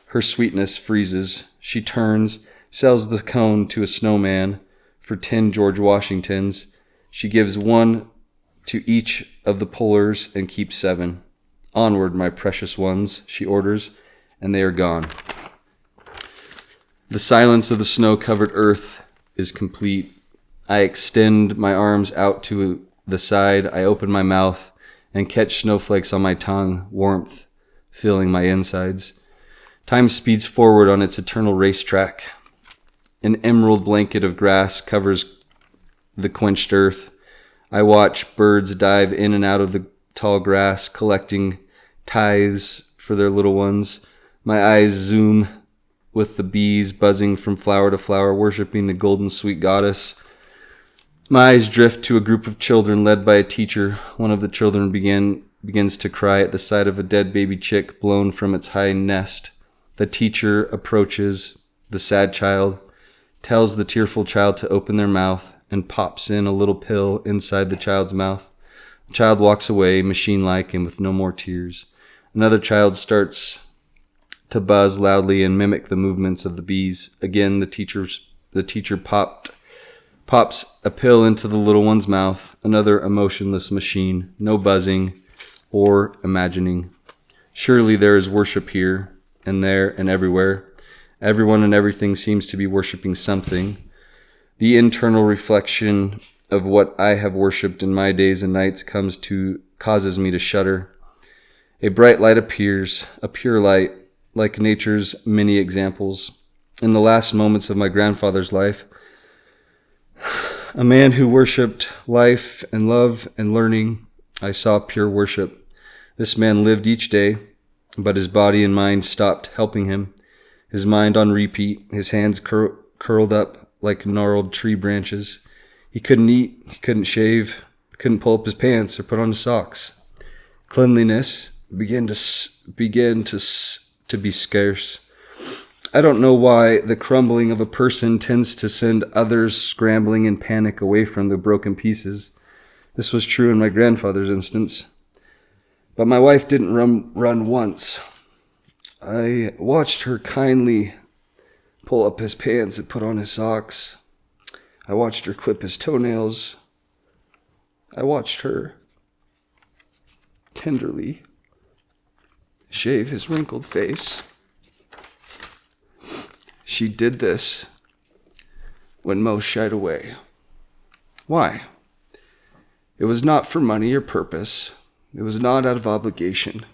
Her sweetness freezes. She turns, sells the cone to a snowman for 10 George Washingtons. She gives one to each of the pullers and keeps 7. "Onward, my precious ones," she orders, and they are gone. The silence of the snow-covered earth is complete. I extend my arms out to the side. I open my mouth and catch snowflakes on my tongue, warmth filling my insides. Time speeds forward on its eternal racetrack. An emerald blanket of grass covers the quenched earth. I watch birds dive in and out of the tall grass, collecting tithes for their little ones. My eyes zoom with the bees buzzing from flower to flower, worshiping the golden sweet goddess. My eyes drift to a group of children led by a teacher. One of the children begins to cry at the sight of a dead baby chick blown from its high nest. The teacher approaches the sad child, tells the tearful child to open their mouth, and pops in a little pill inside the child's mouth. The child walks away, machine-like and with no more tears. Another child starts to buzz loudly and mimic the movements of the bees. Again, the teacher pops a pill into the little one's mouth. Another emotionless machine, no buzzing or imagining. Surely there is worship here and there and everywhere. Everyone and everything seems to be worshiping something. The internal reflection of what I have worshipped in my days and nights causes me to shudder. A bright light appears, a pure light, like nature's many examples. In the last moments of my grandfather's life, a man who worshipped life and love and learning, I saw pure worship. This man lived each day, but his body and mind stopped helping him. His mind on repeat, his hands curled up like gnarled tree branches. He couldn't eat, he couldn't shave, couldn't pull up his pants or put on his socks. Cleanliness began to be scarce. I don't know why the crumbling of a person tends to send others scrambling in panic away from the broken pieces. This was true in my grandfather's instance. But my wife didn't run once. I watched her kindly pull up his pants and put on his socks. I watched her clip his toenails. I watched her tenderly shave his wrinkled face. She did this when most shied away. Why? It was not for money or purpose. It was not out of obligation.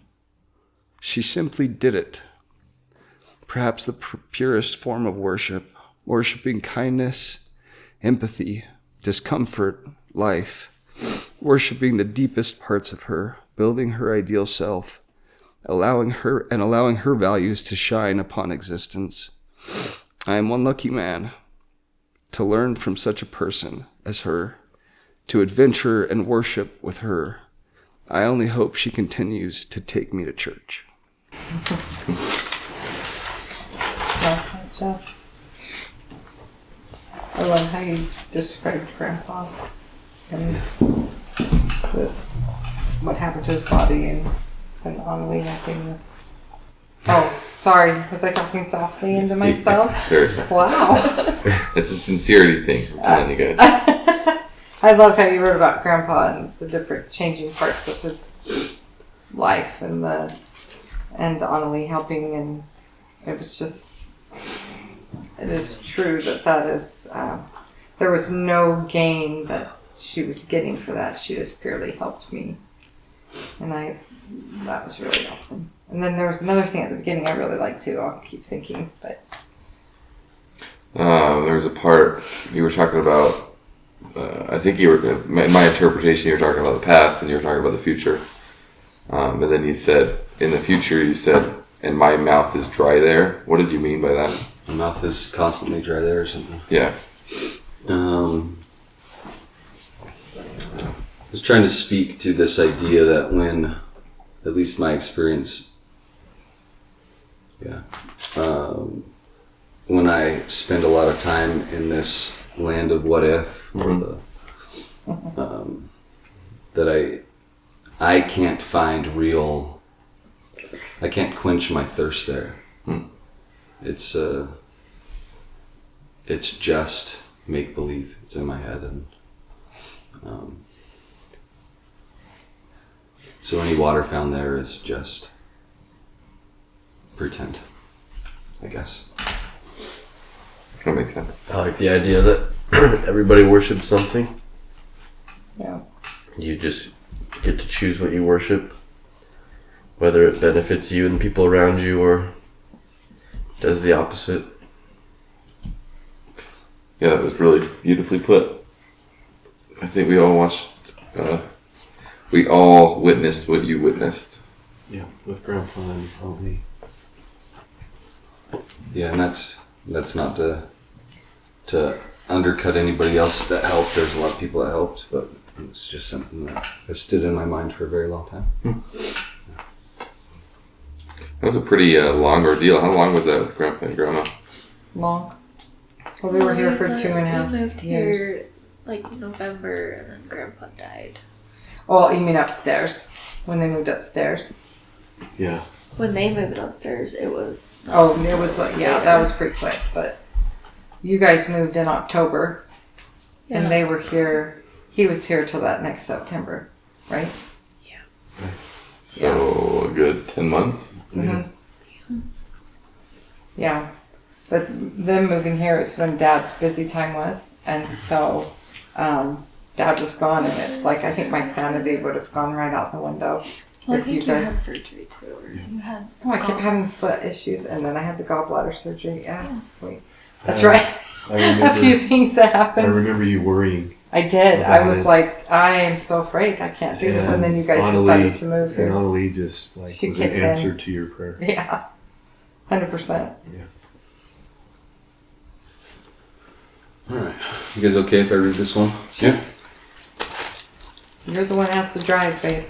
She simply did it. Perhaps the purest form of worship, worshiping kindness, empathy, discomfort, life, worshiping the deepest parts of her, building her ideal self, allowing her values to shine upon existence. I am one lucky man to learn from such a person as her, to adventure and worship with her. I only hope she continues to take me to church. Jeff. I love how you described Grandpa and what happened to his body and Annalie having. Oh, sorry. Was I talking softly into myself? Very soft. Wow. It's a sincerity thing, I'm telling you guys. I love how you wrote about Grandpa and the different changing parts of his life and Annalie helping, and it was just. It is true that is. There was no gain that she was getting for that. She just purely helped me, and that was really awesome. And then there was another thing at the beginning I really liked too. I'll keep thinking, but There's a part you were talking about. I think you were, in my interpretation, you were talking about the past and you were talking about the future. And then you said, in the future, you said, and my mouth is dry there. What did you mean by that? My mouth is constantly dry there or something. Yeah. I was trying to speak to this idea that when, at least my experience, when I spend a lot of time in this land of what if, or that I can't find real, I can't quench my thirst there. It's just make believe. It's in my head, and so any water found there is just pretend, I guess. That makes sense. I like the idea that everybody worships something. Yeah. You just get to choose what you worship, whether it benefits you and the people around you or does the opposite. Yeah, that was really beautifully put. I think we all we all witnessed what you witnessed. Yeah, with Grandpa and probably. Yeah, and that's not to undercut anybody else that helped. There's a lot of people that helped, but it's just something that has stood in my mind for a very long time. That was a pretty long ordeal. How long was that with Grandpa and Grandma? Long. Well, we were here for 2.5 We moved years. here like November, and then Grandpa died. Oh, you mean upstairs? When they moved upstairs? Yeah. When they moved upstairs, it was. Oh, it was like, yeah, that was pretty quick. But you guys moved in October, Yeah. and they were here. He was here till that next September, right? So a good 10 months. Yeah. But them moving here is when Dad's busy time was, and so Dad was gone, and it's like I think my sanity would have gone right out the window. Well, I if think you you guys- had surgery too, or you had. Oh, I kept having foot issues, and then I had the gallbladder surgery. Yeah, wait, that's right. I A remember. few things that I happened. remember you worrying. I did. I about was it. like, I am so afraid I can't do this, and then you guys decided to move And here. Annalie just She was an kicked in. answer to your prayer. Yeah, 100%. Alright. You guys okay if I read this one? Yeah. You're the one that has to drive, babe.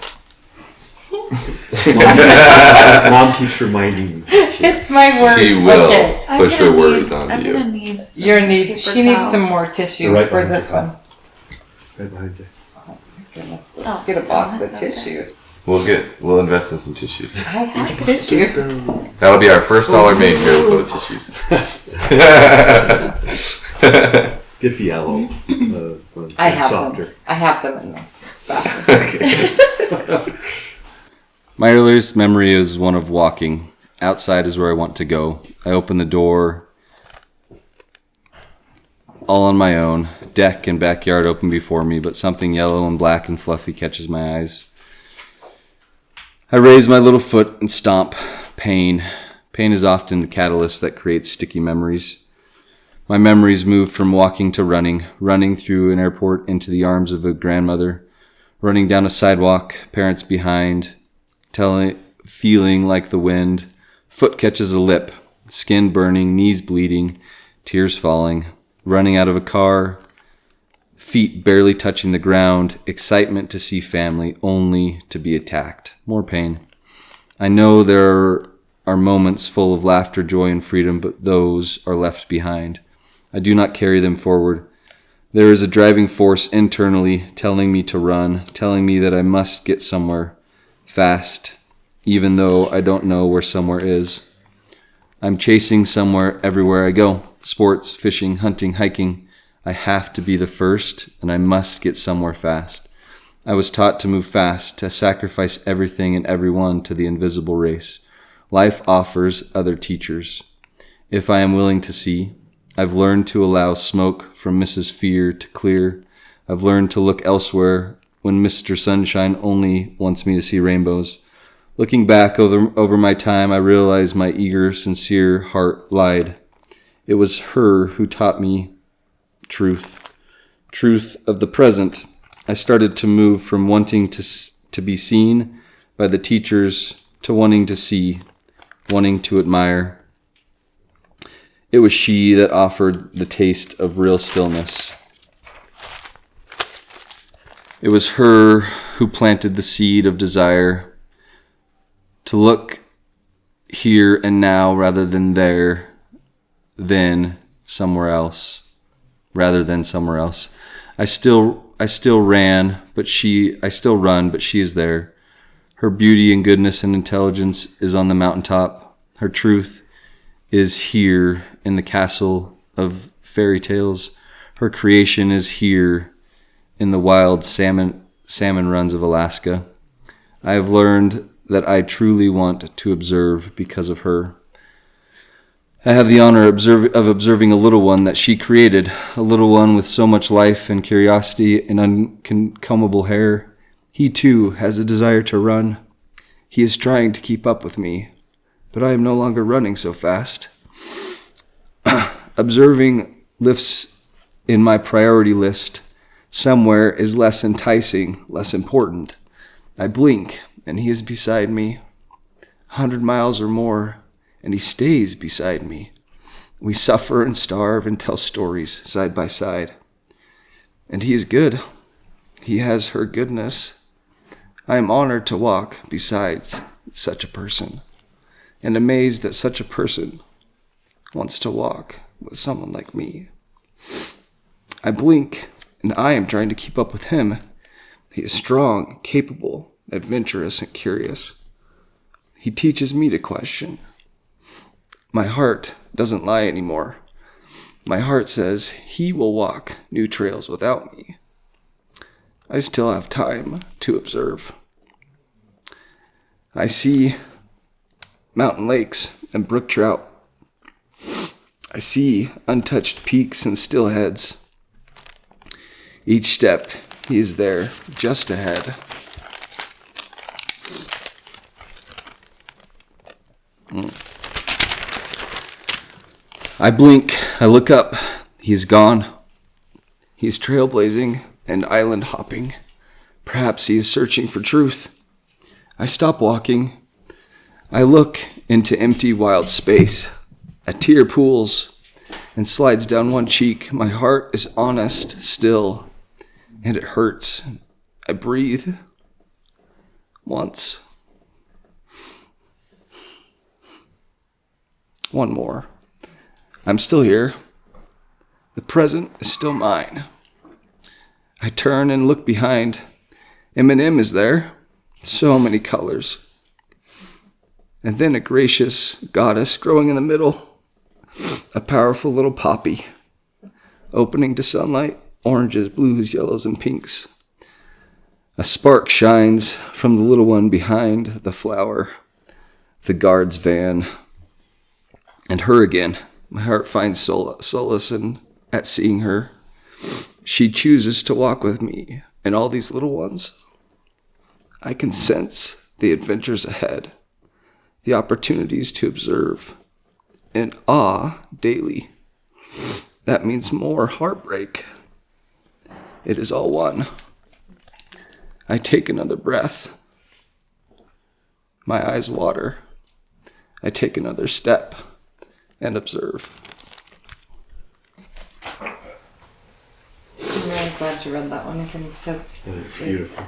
Mom keeps reminding me. It's my word. She will Okay. push her worries onto you. gonna need. Some She needs some more tissue Right for behind this you. one. Right behind you. Goodness, let's get a box of tissues. We'll invest in some tissues. I have tissue. That'll be our first dollar made here. We'll go to tissues. Get the yellow. Ones. I They're have softer. them. I have them in the bathroom. My earliest memory is one of walking. Outside is where I want to go. I open the door all on my own. Deck and backyard open before me, but something yellow and black and fluffy catches my eyes. I raise my little foot and stomp. Pain. Pain is often the catalyst that creates sticky memories. My memories move from walking to running, running through an airport into the arms of a grandmother, running down a sidewalk, parents behind, feeling like the wind. Foot catches a lip, skin burning, knees bleeding, tears falling, running out of a car, feet barely touching the ground, excitement to see family, only to be attacked. More pain. I know there are moments full of laughter, joy, and freedom, but those are left behind. I do not carry them forward. There is a driving force internally telling me to run, telling me that I must get somewhere fast, even though I don't know where somewhere is. I'm chasing somewhere everywhere I go. Sports, fishing, hunting, hiking. I have to be the first, and I must get somewhere fast. I was taught to move fast, to sacrifice everything and everyone to the invisible race. Life offers other teachers. If I am willing to see, I've learned to allow smoke from Mrs. Fear to clear. I've learned to look elsewhere when Mr. Sunshine only wants me to see rainbows. Looking back over my time, I realize my eager, sincere heart lied. It was her who taught me truth. Truth of the present. I started to move from wanting to be seen by the teachers to wanting to see, wanting to admire. It was she that offered the taste of real stillness. It was her who planted the seed of desire to look here and now rather than there, then somewhere else, rather than somewhere else. I still run, but she is there. Her beauty and goodness and intelligence is on the mountaintop. Her truth is here in the castle of fairy tales. Her creation is here in the wild salmon runs of Alaska. I have learned that I truly want to observe because of her. I have the honor of observing a little one that she created, a little one with so much life and curiosity and uncombable hair. He too has a desire to run. He is trying to keep up with me, but I am no longer running so fast. Observing lifts in my priority list. Somewhere is less enticing, less important. I blink, and he is beside me, 100 miles or more, and he stays beside me. We suffer and starve and tell stories side by side. And he is good. He has her goodness. I am honored to walk beside such a person, and amazed that such a person wants to walk with someone like me. I blink, and I am trying to keep up with him. He is strong, capable, adventurous, and curious. He teaches me to question. My heart doesn't lie anymore. My heart says he will walk new trails without me. I still have time to observe. I see mountain lakes and brook trout. I see untouched peaks and still heads. Each step, he is there, just ahead. I blink, I look up, he is gone. He is trailblazing and island hopping. Perhaps he is searching for truth. I stop walking. I look into empty wild space. A tear pools and slides down one cheek. My heart is honest still, and it hurts. I breathe once. One more. I'm still here. The present is still mine. I turn and look behind. M&M is there. So many colors. And then a gracious goddess growing in the middle. A powerful little poppy. Opening to sunlight. Oranges, blues, yellows, and pinks. A spark shines from the little one behind the flower. The guard's van. And her again. My heart finds solace at seeing her. She chooses to walk with me and all these little ones. I can sense the adventures ahead, the opportunities to observe, and awe daily. That means more heartbreak. It is all one. I take another breath. My eyes water. I take another step and observe. I'm really glad you read that one again because It's beautiful.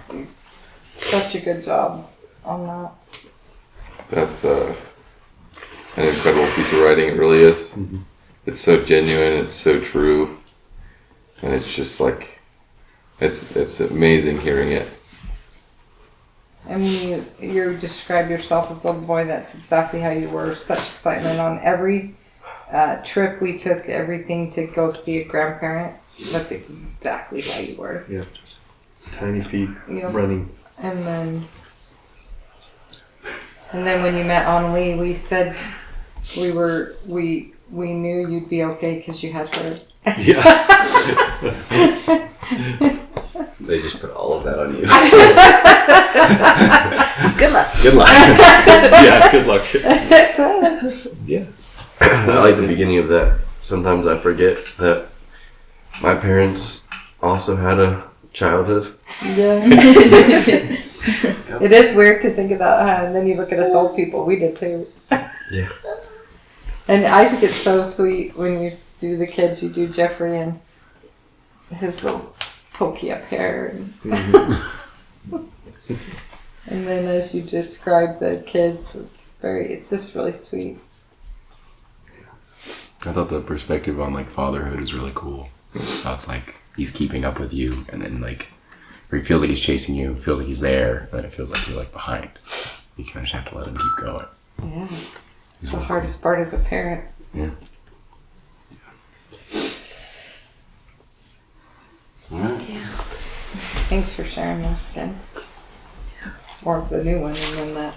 Such a good job on that. That's an incredible piece of writing. It really is. Mm-hmm. It's so genuine. It's so true, and it's just like it's amazing hearing it. I mean, you describe yourself as a little boy. That's exactly how you were. Such excitement on every trip we took, everything to go see a grandparent. That's exactly how you were. Yeah. Tiny feet, Yep. running. And then when you met Annalie, we said we knew you'd be okay because you had her. Yeah. They just put all of that on you. Good luck. Good luck. Yeah, good luck. Yeah. I like the beginning of that sometimes I forget that my parents also had a childhood. Yeah. It is weird to think of that, huh? And then you look at us old people, we did too. Yeah. And I think it's so sweet when you do the kids, you do Jeffrey and his little pokey up hair. And then as you describe the kids, it's just really sweet. I thought the perspective on like fatherhood is really cool. How it's like he's keeping up with you, and then like, or he feels like he's chasing you, feels like he's there, and then it feels like you're like behind. You kind of just have to let him keep going. Yeah, it's the hardest part of a parent. Yeah. All right. Thanks for sharing those again. Or the new one, and then that.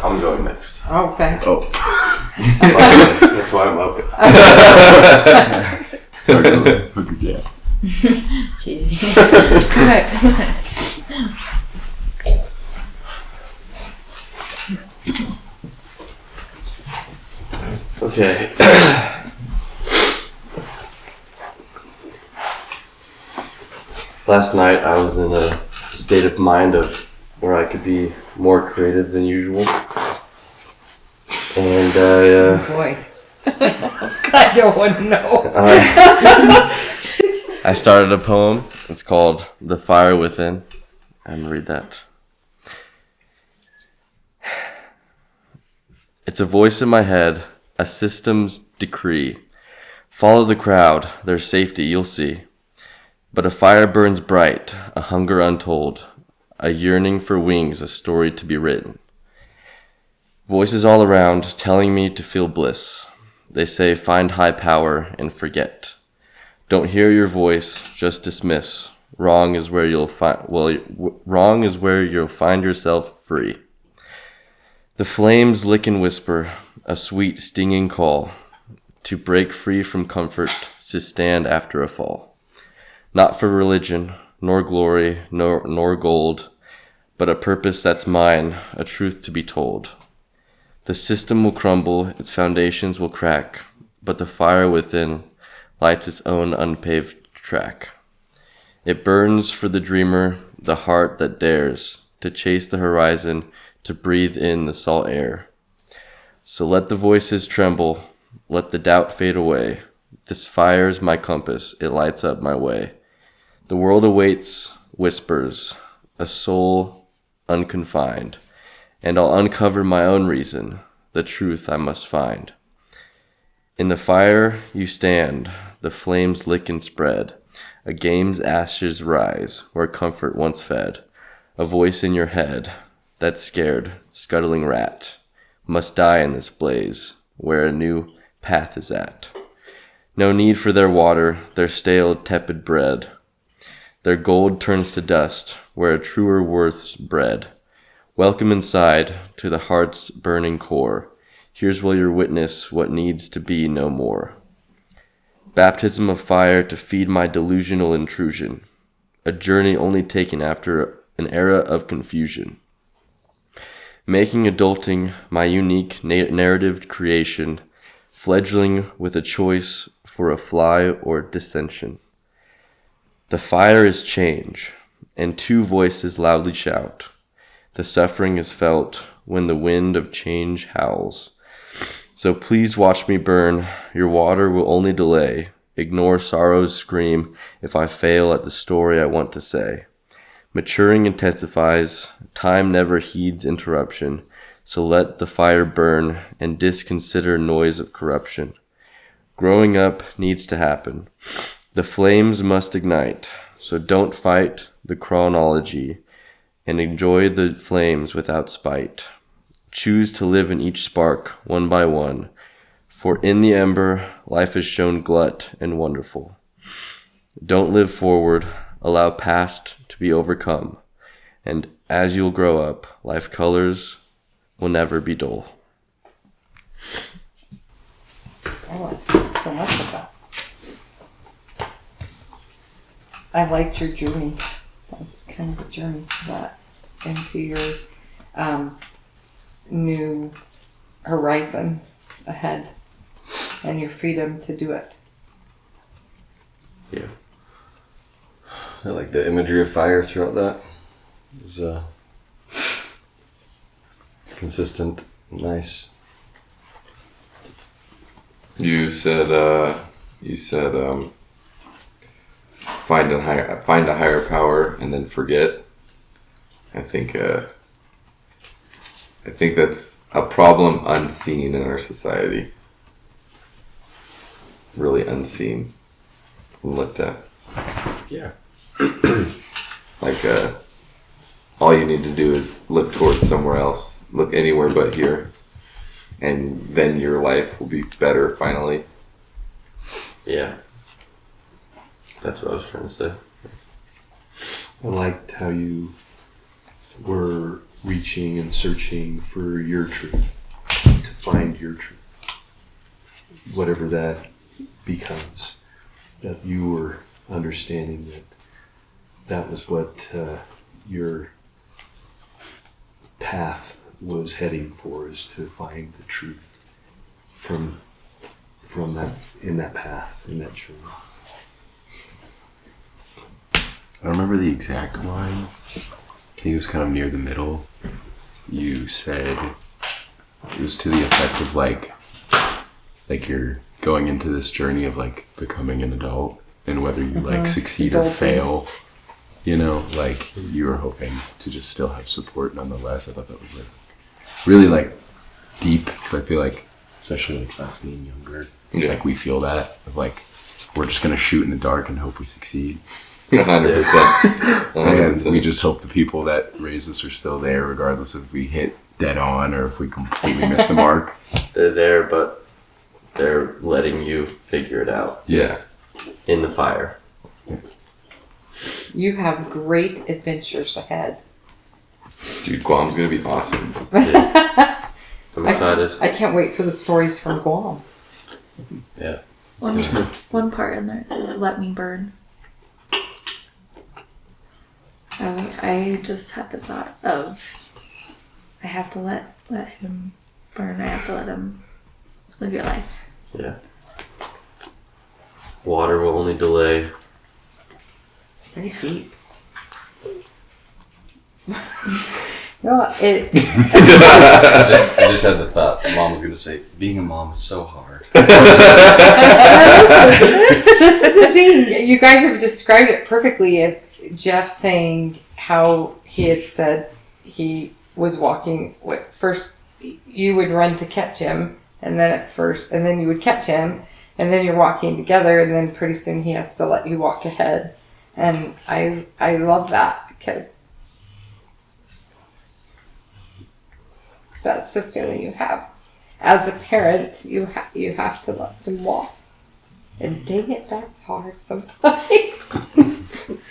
I'm going next. Okay. Oh. That's why I'm up. Yeah. Cheesy. Alright. Okay. Last night I was in a state of mind of where I could be more creative than usual. And Boy. I don't want to know. I started a poem. It's called The Fire Within. I'm going to read that. It's a voice in my head, a system's decree. Follow the crowd, there's safety, you'll see. But a fire burns bright, a hunger untold, a yearning for wings, a story to be written. Voices all around telling me to feel bliss. They say find high power and forget. Don't hear your voice, just dismiss. Wrong is where you'll find yourself free. The flames lick and whisper, a sweet stinging call to break free from comfort, to stand after a fall. Not for religion, nor glory, nor gold, but a purpose that's mine, a truth to be told. The system will crumble, its foundations will crack, but the fire within lights its own unpaved track. It burns for the dreamer, the heart that dares to chase the horizon, to breathe in the salt air. So let the voices tremble, let the doubt fade away. This fire's my compass, it lights up my way. The world awaits, whispers, a soul unconfined, and I'll uncover my own reason, the truth I must find. In the fire you stand, the flames lick and spread, a game's ashes rise, where comfort once fed. A voice in your head, that scared, scuttling rat, must die in this blaze, where a new path is at. No need for their water, their stale, tepid bread. Their gold turns to dust, where a truer worth's bred. Welcome inside, to the heart's burning core. Here's where you witness what needs to be no more. Baptism of fire to feed my delusional intrusion. A journey only taken after an era of confusion. Making adulting my unique narrative creation, fledgling with a choice for a fly or dissension. The fire is change, and two voices loudly shout. The suffering is felt when the wind of change howls. So please watch me burn, your water will only delay. Ignore sorrow's scream if I fail at the story I want to say. Maturing intensifies, time never heeds interruption, so let the fire burn and disconsider noise of corruption. Growing up needs to happen. The flames must ignite, so don't fight the chronology and enjoy the flames without spite. Choose to live in each spark, one by one, for in the ember life is shown glut and wonderful. Don't live forward, allow past to be overcome, and as you'll grow up, life colors will never be dull. I like so much of that. I liked your journey. That was kind of a journey to that, into your new horizon ahead and your freedom to do it. Yeah. I like the imagery of fire throughout that. It's consistent, nice. You said find a higher power and then forget. I think that's a problem unseen in our society. Really unseen and looked at. Yeah. Like all you need to do is look towards somewhere else. Look anywhere but here. And then your life will be better finally. Yeah. That's what I was trying to say. I liked how you were reaching and searching for your truth, to find your truth, whatever that becomes. That you were understanding that was what your path was heading for, is to find the truth from that, in that path, in that journey. I don't remember the exact line. I think it was kind of near the middle. You said it was to the effect of like you're going into this journey of like becoming an adult, and whether you like succeed or fail, you know, like you were hoping to just still have support nonetheless. I thought that was like really like deep, because I feel like, especially like us being younger, like we feel that of like we're just gonna shoot in the dark and hope we succeed. 100%. And we just hope the people that raised us are still there, regardless if we hit dead on or if we completely miss the mark. They're there, but they're letting you figure it out. Yeah. In the fire. You have great adventures ahead. Dude, Guam's gonna be awesome. Yeah. I'm excited. I can't wait for the stories from Guam. Yeah. One part in there it says, "Let me burn." I just had the thought of, I have to let him burn. I have to let him live your life. Yeah. Water will only delay. It's very deep. No, it. I just had the thought. Mom was gonna say, being a mom is so hard. This is the thing. You guys have described it perfectly. If Jeff saying how he had said he was walking. First, you would run to catch him, and then you would catch him, and then you're walking together, and then pretty soon he has to let you walk ahead. And I love that, because that's the feeling you have. As a parent, you have to let them walk. And dang it, that's hard sometimes.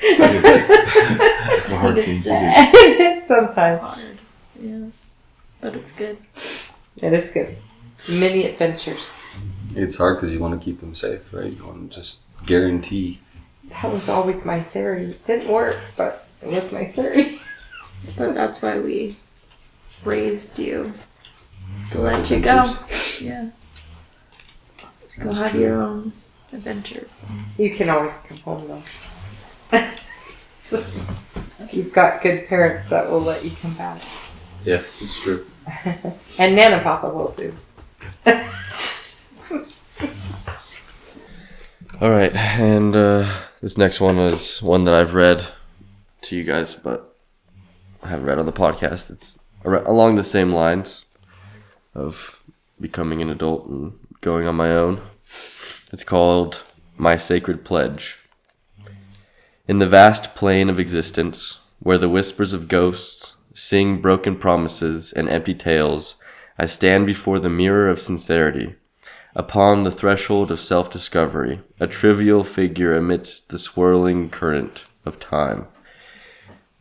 It's a hard thing to do. It is sometimes. Hard. Yeah. But it's good. It is good. Many adventures. It's hard because you want to keep them safe, right? You want to just guarantee. That was always my theory. It didn't work, but it was my theory. But that's why we raised you. To Go let have you go. adventures. Yeah. Go That's have true. your own adventures. You can always come home, though. You've got good parents that will let you come back. Yes, it's true. And Nana Papa will too. All right, and this next one is one that I've read to you guys, but I haven't read on the podcast. It's along the same lines of becoming an adult and going on my own. It's called My Sacred Pledge. In the vast plain of existence, where the whispers of ghosts sing broken promises and empty tales, I stand before the mirror of sincerity. Upon the threshold of self-discovery, a trivial figure amidst the swirling current of time.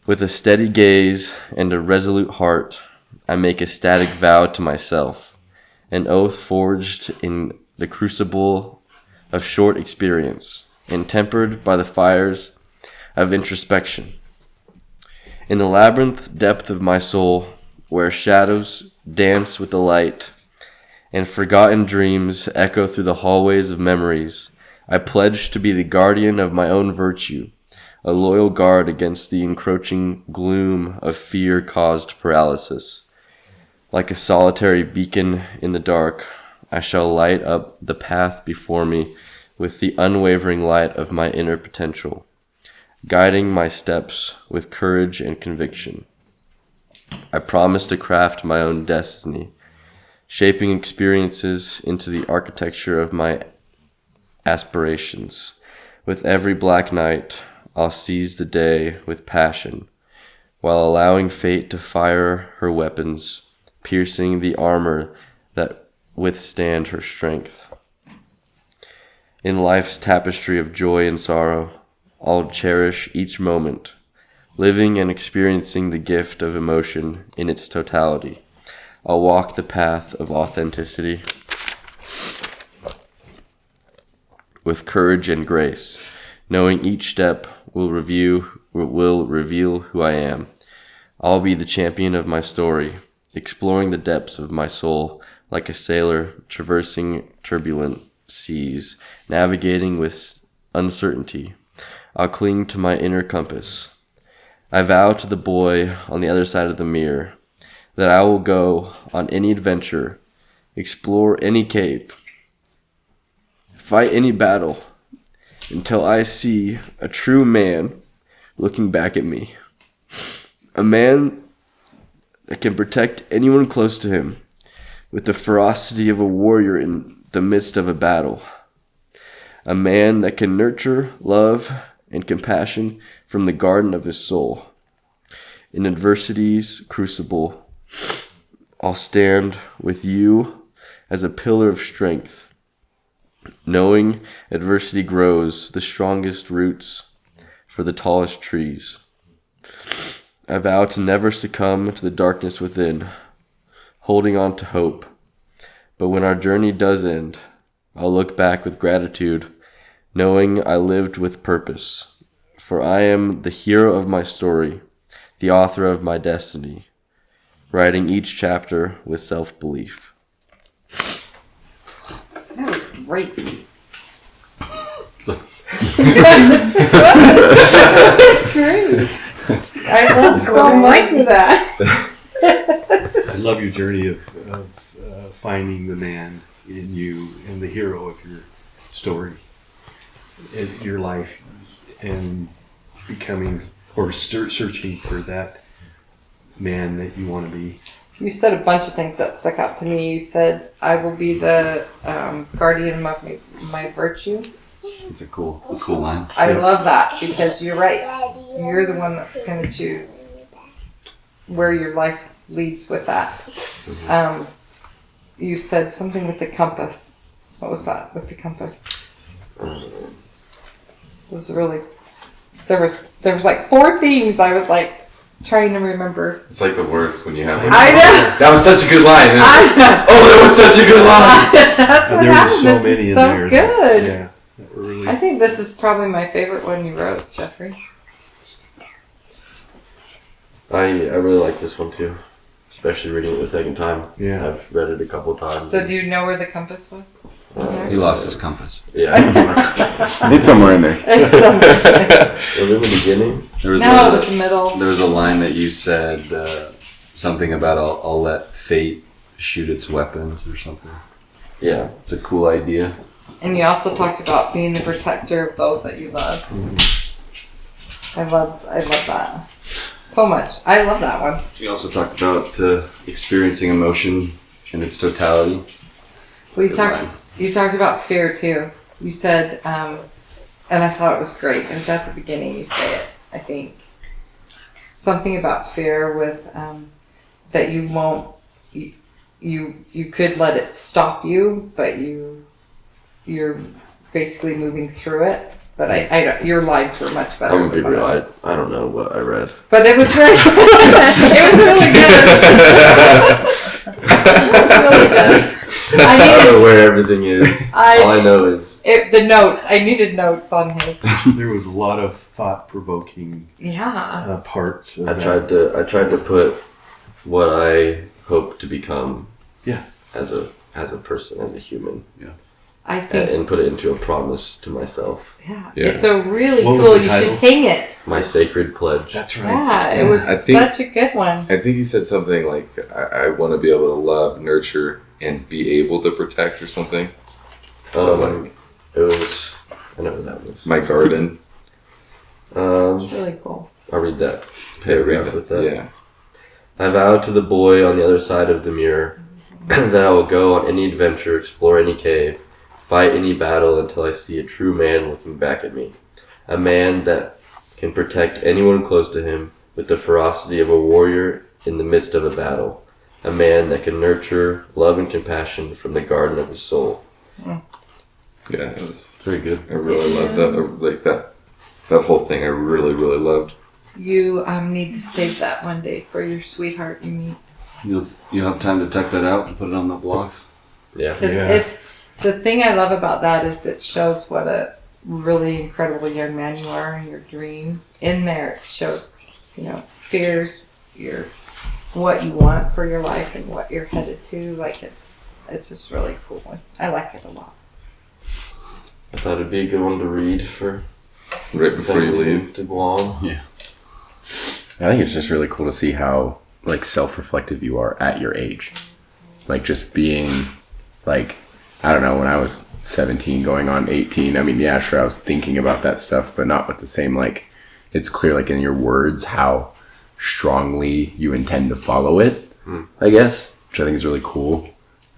With a steady gaze and a resolute heart, I make a static vow to myself, an oath forged in the crucible of short experience and tempered by the fires of introspection. In the labyrinth depth of my soul, where shadows dance with the light, and forgotten dreams echo through the hallways of memories, I pledge to be the guardian of my own virtue, a loyal guard against the encroaching gloom of fear-caused paralysis. Like a solitary beacon in the dark, I shall light up the path before me with the unwavering light of my inner potential, guiding my steps with courage and conviction. I promise to craft my own destiny, shaping experiences into the architecture of my aspirations. With every black night, I'll seize the day with passion, while allowing fate to fire her weapons, piercing the armor that withstand her strength. In life's tapestry of joy and sorrow, I'll cherish each moment, living and experiencing the gift of emotion in its totality. I'll walk the path of authenticity with courage and grace, knowing each step will reveal who I am. I'll be the champion of my story, exploring the depths of my soul like a sailor traversing turbulent seas, navigating with uncertainty. I'll cling to my inner compass. I vow to the boy on the other side of the mirror that I will go on any adventure, explore any cave, fight any battle, until I see a true man looking back at me. A man that can protect anyone close to him with the ferocity of a warrior in the midst of a battle. A man that can nurture love and compassion from the garden of his soul. In adversity's crucible, I'll stand with you as a pillar of strength, knowing adversity grows the strongest roots for the tallest trees. I vow to never succumb to the darkness within, holding on to hope. But when our journey does end, I'll look back with gratitude, knowing I lived with purpose. For I am the hero of my story, the author of my destiny, writing each chapter with self-belief. That was great. That's great. Let's go much of that. I love your journey of finding the man in you and the hero of your story, in your life, and becoming or searching for that man that you want to be. You said a bunch of things that stuck out to me. You said, I will be the guardian of my virtue. It's a cool line. I love that because you're right. You're the one that's going to choose where your life leads with that. You said something with the compass. What was that with the compass? It was really... There was like 4 things I was like trying to remember. It's like the worst when you have one. I know. That was such a good line. I know. Oh, that was such a good line. That's what There were happened. so This many is in so there. good. Yeah, that were really. I think this is probably my favorite one you wrote, Jeffrey. I really like this one too, especially reading it the second time. Yeah. I've read it a couple times. So do you know where the compass was? He lost his compass. Yeah. It's somewhere in there. It's somewhere. Was it in the beginning? There was No, it was the middle. There was a line that you said something about I'll let fate shoot its weapons or something. Yeah. It's a cool idea. And you also talked about being the protector of those that you love. I love that so much. I love that one. You also talked about experiencing emotion in its totality. Well, Good line. you talked about fear too. You said, and I thought it was great. It was at the beginning you say it, I think. Something about fear with that you won't. You could let it stop you, but you're basically moving through it. But I don't, your lines were much better. I'm gonna be than real. mine. I don't know what I read. But it was really good. It was really good. It was really good. I don't know where everything is. All I know is the notes. I needed notes on his. There was a lot of thought-provoking Yeah. parts. Of I that. tried to put what I hope to become. Yeah. As a person, as a human. Yeah. I think, And put it into a promise to myself. yeah, Yeah. it's a really What was cool. the You title? should hang it. My sacred pledge. That's right. Yeah, it was I think- such a good one. I think you said something like, I want to be able to love, nurture, and be able to protect or something. It was. I know what that was. My garden. It's really cool. I'll read that paragraph with that. Yeah. I vow to the boy on the other side of the mirror that I will go on any adventure, explore any cave, fight any battle until I see a true man looking back at me. A man that can protect anyone close to him with the ferocity of a warrior in the midst of a battle. A man that can nurture love and compassion from the garden of his soul. Yeah, it was. Very good. I really loved that. Like that whole thing. I really, really loved. You need to save that one day for your sweetheart you meet. You'll have time to tuck that out and put it on the blog. Yeah. Because Yeah. it's the thing I love about that is it shows what a really incredible young man you are and your dreams. In there it shows, fears, what you want for your life and what you're headed to. Like it's just really cool. I like it a lot. I thought it'd be a good one to read for Right before you leave. to Guam. I think it's just really cool to see how like self-reflective you are at your age. Like just being like, I don't know, when I was 17 going on 18, I mean, yeah, sure, I was thinking about that stuff, but not with the same, like, it's clear, like, in your words how strongly you intend to follow it, I guess, which I think is really cool.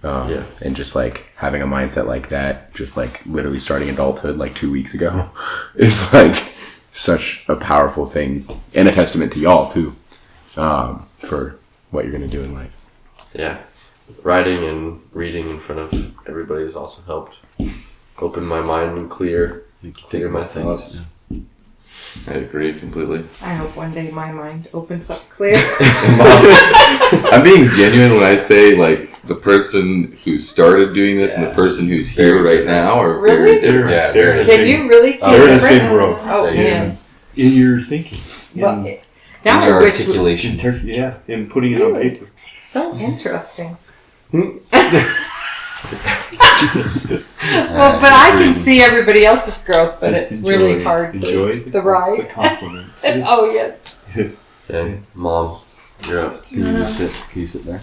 Yeah. And just like having a mindset like that, just like literally starting adulthood like 2 weeks ago is like such a powerful thing and a testament to y'all too, for what you're going to do in life. Yeah. Writing and reading in front of everybody has also helped open my mind and clear my thoughts. I agree completely. I hope one day my mind opens up clear. I'm being genuine when I say like the person who started doing this and the person who's here right now are Really? very different. Yeah, there is. Can you really see There a has been difference? growth. Oh man. In your thinking. Well, In, now I Your wish we- articulation. yeah, in putting it on Really? paper. So interesting. Well, but I can see everybody else's growth, but Just it's really enjoy- hard enjoy to the ride. the compliment. Oh yes. Okay, Mom, you're up. Can you just sit? Can you sit there?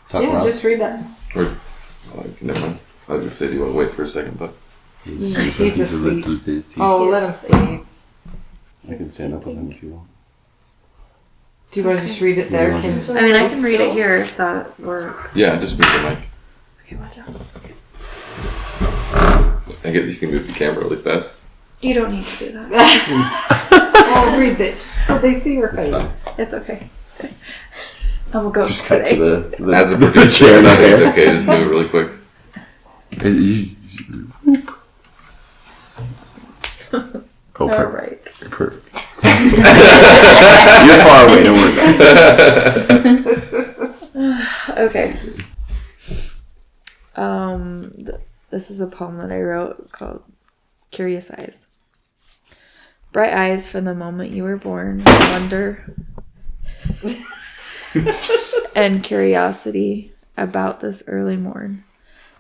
Talk Yeah, loud. just read that. Never mind. I was gonna say, do you want to wait for a second? But He's a asleep. little busy. Oh, let him sleep. I can stand up with him if you want. Do you want to just read it there? Yeah. Can I mean, I can read it here if that works. yeah, just move the mic. Okay, watch out. I guess you can move the camera really fast. You don't need to do that. Oh, read it so they see your face. It's okay. I'm a ghost Just cut today. to the As a producer, chair, not it's there. okay. Just move it really quick. Oh, All perfect. right. Perfect. You're far away, don't worry about it. Okay. This is a poem that I wrote called Curious Eyes. Bright eyes from the moment you were born, wonder and curiosity about this early morn.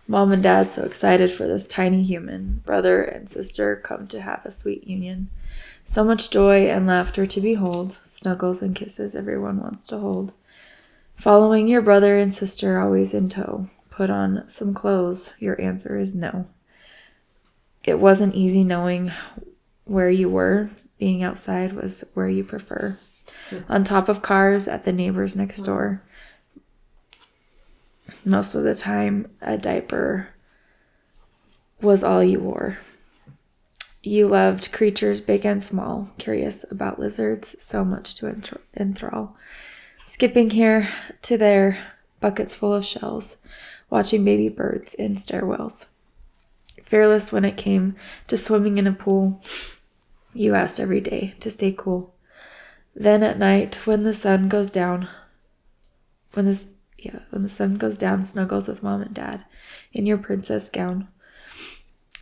Mom and Dad so excited for this tiny human. Brother and sister come to have a sweet union. So much joy and laughter to behold. Snuggles and kisses everyone wants to hold. Following your brother and sister always in tow. Put on some clothes. Your answer is no. It wasn't easy knowing where you were. Being outside was where you prefer. On top of cars at the neighbors next door. Most of the time, a diaper was all you wore. You loved creatures big and small, curious about lizards, so much to enthrall. Skipping here to there, buckets full of shells, watching baby birds in stairwells. Fearless when it came to swimming in a pool, you asked every day to stay cool. Then at night, when the sun goes down, when the sun goes down, snuggles with Mom and Dad in your princess gown.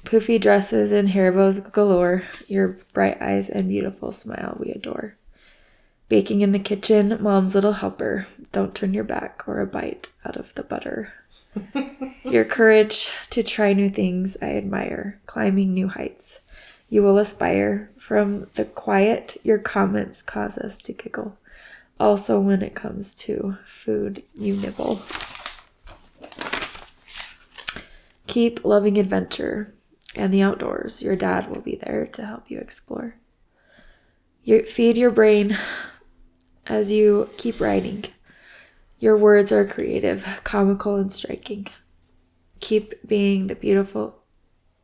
Poofy dresses and hair bows galore, your bright eyes and beautiful smile we adore. Baking in the kitchen, Mom's little helper, Don't turn your back or a bite out of the butter. Your courage to try new things I admire, climbing new heights. You will aspire. From the quiet, your comments cause us to giggle. Also, when it comes to food, you nibble. Keep loving adventure and the outdoors. Your dad will be there to help you explore. Feed your brain as you keep writing. Your words are creative, comical, and striking. Keep being the beautiful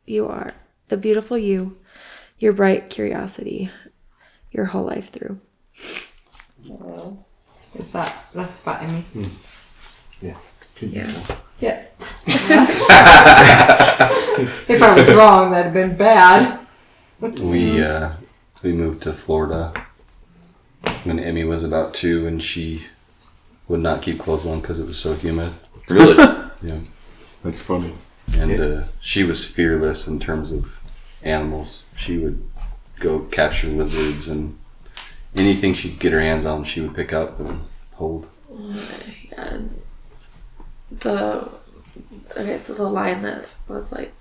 you are, the beautiful you, your bright curiosity, your whole life through. Is that's about Emmy? Yeah. Yeah. Yeah. If I was wrong, that'd have been bad. We moved to Florida when Emmy was about 2, and she would not keep clothes on because it was so humid. Really? Yeah. That's funny. And she was fearless in terms of animals. She would go capture lizards and anything she could get her hands on, she would pick up and hold. Yeah. So the line that was like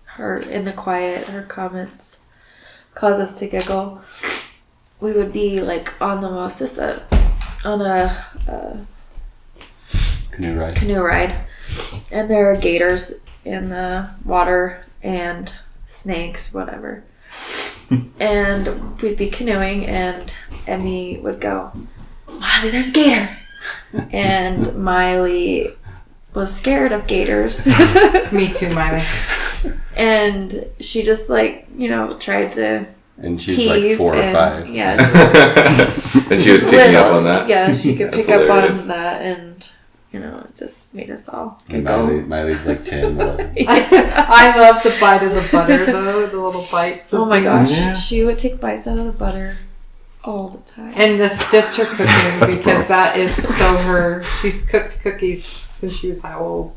her in the quiet, her comments cause us to giggle. We would be like on the on a canoe ride, and there are gators in the water and snakes, whatever. And we'd be canoeing, and Emmy would go, "Miley, there's a gator," and Miley was scared of gators. Me too, Miley. And she just tried to and she's tease like 4 or 5. Yeah. And she was picking up on that? Yeah, she could pick up on that, and it just made us all giggle. Miley's like 10, 11. I love the bite of the butter, though, the little bites. Oh my gosh, she would take bites out of the butter all the time. And that's just her cooking, because that is so her. She's cooked cookies since she was how old?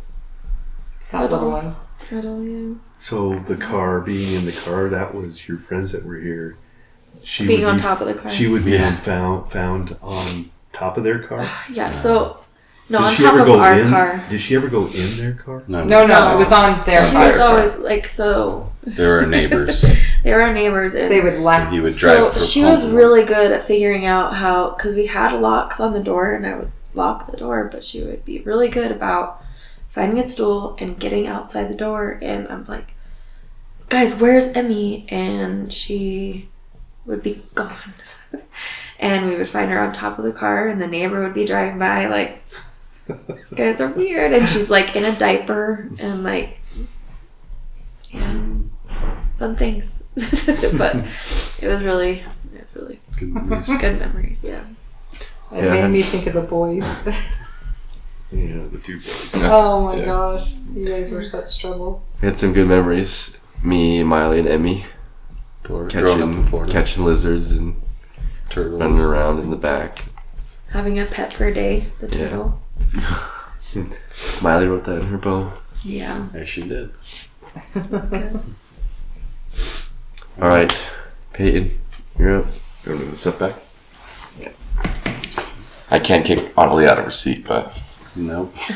That little one. Yeah. So being in the car, that was your friends that were here. Being on top of the car. She would be found on top of their car? Yeah, so... No, Did on she top ever of go our in? car. Did she ever go in their car? No, it was on their car. She was always like, so... They were our neighbors. They were our neighbors. And they would laugh. So he would drive so she was really good at figuring out how... Because we had locks on the door, and I would lock the door, but she would be really good about finding a stool and getting outside the door, and I'm like, guys, where's Emmy? And she would be gone. And we would find her on top of the car, and the neighbor would be driving by like, you guys are weird. And she's like in a diaper and like, fun things. But it was really good memories. Good memories, yeah. It made me think of the boys. Yeah, the 2 boys. Oh my gosh, you guys were such trouble. We had some good memories. Me, Miley, and Emmy catching lizards and turtles, running around in the back. Having a pet for a day, the turtle. Miley wrote that in her poem. Yeah. Yes, she did. That's good. All right, Peyton, you're up. You want to do the setback? Yeah. I can't kick Audley out of her seat, but... Nope. She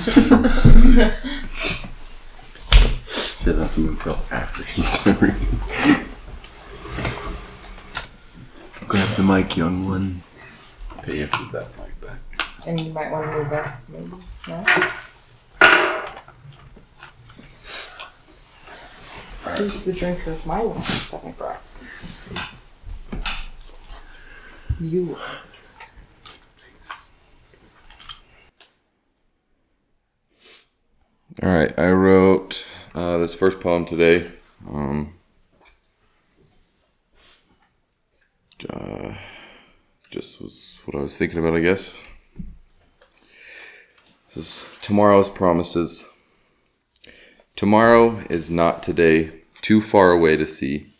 doesn't have to move till after he's done reading. Grab the mic, young one. Okay, you have to put that mic back. And you might want to move it, maybe. Yeah. Who's the drinker of my wine that I brought? You. All right, I wrote this first poem today. Just was what I was thinking about, I guess. This is Tomorrow's Promises. Tomorrow is not today, too far away to see.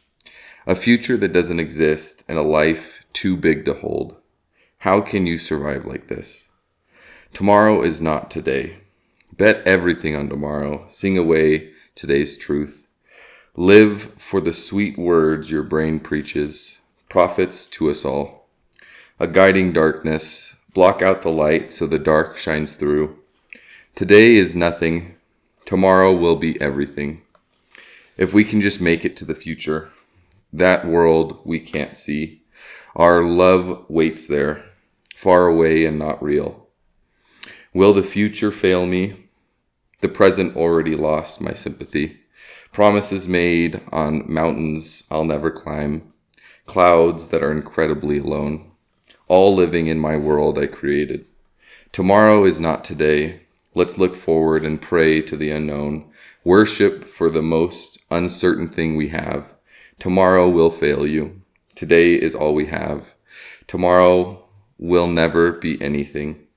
A future that doesn't exist and a life too big to hold. How can you survive like this? Tomorrow is not today. Bet everything on tomorrow. Sing away today's truth. Live for the sweet words your brain preaches. Prophets to us all. A guiding darkness block out the light so the dark shines through. Today is nothing. Tomorrow will be everything. If we can just make it to the future, that world we can't see, our love waits there, far away and not real. Will the future fail me? The present already lost my sympathy. Promises made on mountains I'll never climb. Clouds that are incredibly alone. All living in my world I created. Tomorrow is not today. Let's look forward and pray to the unknown. Worship for the most uncertain thing we have. Tomorrow will fail you. Today is all we have. Tomorrow will never be anything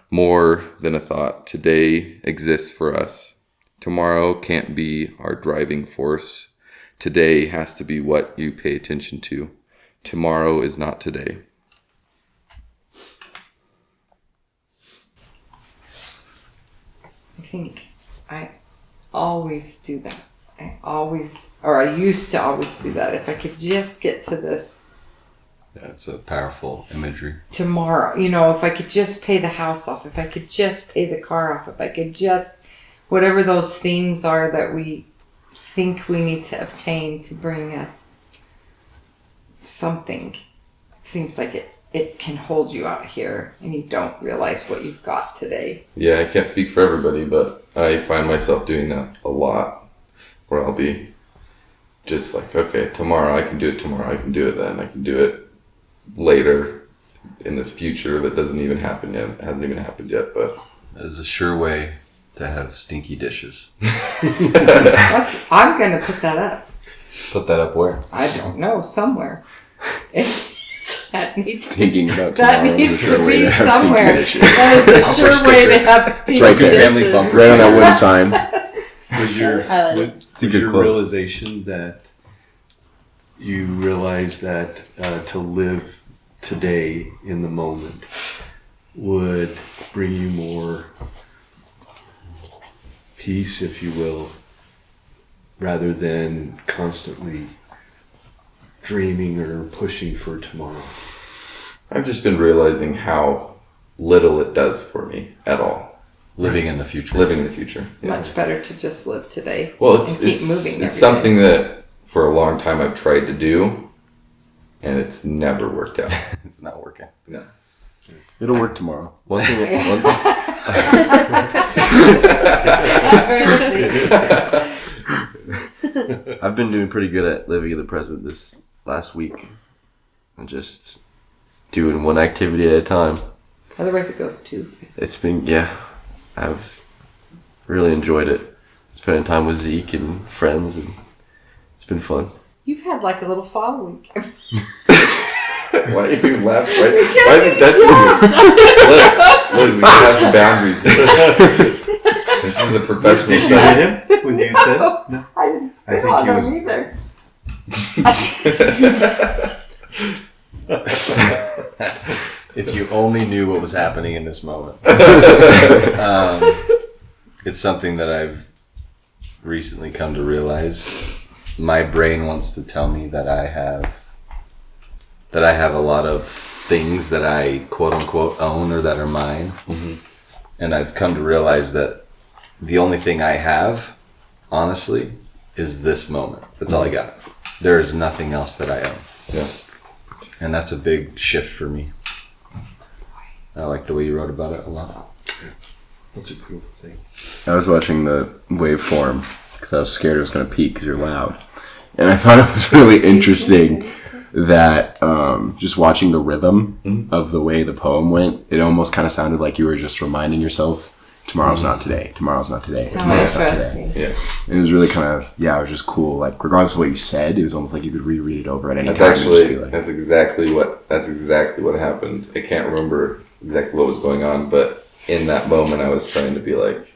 more than a thought. Today exists for us. Tomorrow can't be our driving force. Today has to be what you pay attention to. Tomorrow is not today. I think I always do that. I used to always do that. If I could just get to this That's a powerful imagery. tomorrow, if I could just pay the house off, if I could just pay the car off, if I could just, whatever those things are that we think we need to obtain to bring us something. It seems like it can hold you out here and you don't realize what you've got today. Yeah, I can't speak for everybody, but I find myself doing that a lot. Where I'll be just like, okay, tomorrow I can do it tomorrow. I can do it then. I can do it later in this future that doesn't even happen yet. It hasn't even happened yet, but... That is a sure way to have stinky dishes. I'm going to put that up. Put that up where? I don't know, somewhere. That needs to, Thinking about that tomorrow needs is a sure to way be to have somewhere. stinky dishes. That is a sure way to have stinky right there. dishes. Family bumper. Right on that wooden sign. Was your I like it. was your realization that you realized that to live today in the moment would bring you more peace, if you will, rather than constantly dreaming or pushing for tomorrow? I've just been realizing how little it does for me at all. Living in the future. Living in the future. Yeah. Much better to just live today. Well, it's and keep moving. it's something that for a long time I've tried to do, and it's never worked out. It's not working. No. It'll work tomorrow. That's very easy. I've been doing pretty good at living in the present this last week. And just doing one activity at a time. Otherwise it goes too. It's been, I've really enjoyed it. Spending time with Zeke and friends, and it's been fun. You've had like a little fall week. Why are you laughing? Why is he touching me? Look, we can have some boundaries here. This is a professional Did you setting. hit him when you said? No. I didn't spit I think on he him was- either. If you only knew what was happening in this moment. It's something that I've recently come to realize. My brain wants to tell me that I have a lot of things that I quote unquote own or that are mine. Mm-hmm. And I've come to realize that the only thing I have, honestly, is this moment. That's all I got. There is nothing else that I own. Yeah. And that's a big shift for me. I like the way you wrote about it a lot. That's a beautiful thing. I was watching the waveform because I was scared it was going to peak because you're loud. And I thought it was really interesting that just watching the rhythm of the way the poem went, it almost kind of sounded like you were just reminding yourself, tomorrow's not today, tomorr's not today, How tomorrow's not interesting. Yeah. And it was really kind of, it was just cool. Like, regardless of what you said, it was almost like you could reread it over at any That's time. and just actually be like, that's exactly what happened. I can't remember exactly what was going on, but in that moment I was trying to be like,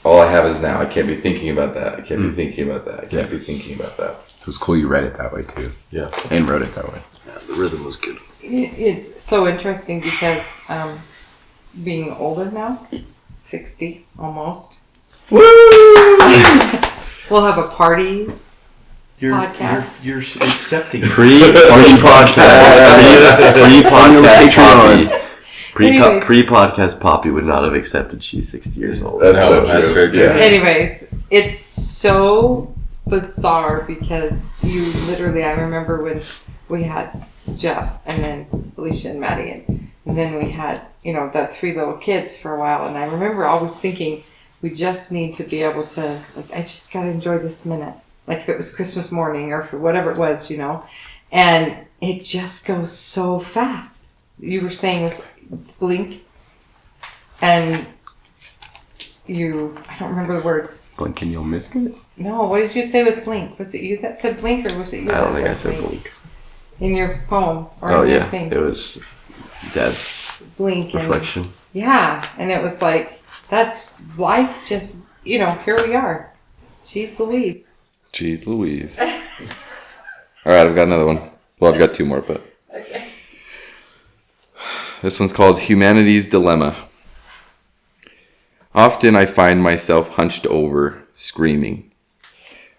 all I have is now. I can't be thinking about that. I can't be thinking about that. I can't be thinking about that. it was cool you read it that way too. Yeah. And wrote it that way. The rhythm was good. It's so interesting because being older now, 60 almost. Woo! We'll have a party. Podcast. You're accepting it. Pre-podcast. Pre-podcast. Anyways. Pre-podcast Poppy would not have accepted she's 60 years old. That's No, so that's true. very true. Yeah. Anyways, it's so bizarre because you literally, I remember when we had Jeff and then Alicia and Maddie and then we had, the 3 little kids for a while. And I remember always thinking, we just need to be able to, I just got to enjoy this minute. Like if it was Christmas morning or for whatever it was, and it just goes so fast. You were saying was blink and I don't remember the words. Blink and you'll miss it. No, what did you say with blink? Was it you that said blink or was it you I don't that think I said said blink? blink. In your poem or Oh in your yeah, thing? it was Dad's Blink and reflection. yeah, and it was like that's life. Just here we are. Jeez Louise. Jeez Louise. All right, I've got another one. Well, I've got 2 more, but Okay. this one's called Humanity's Dilemma. Often I find myself hunched over, screaming.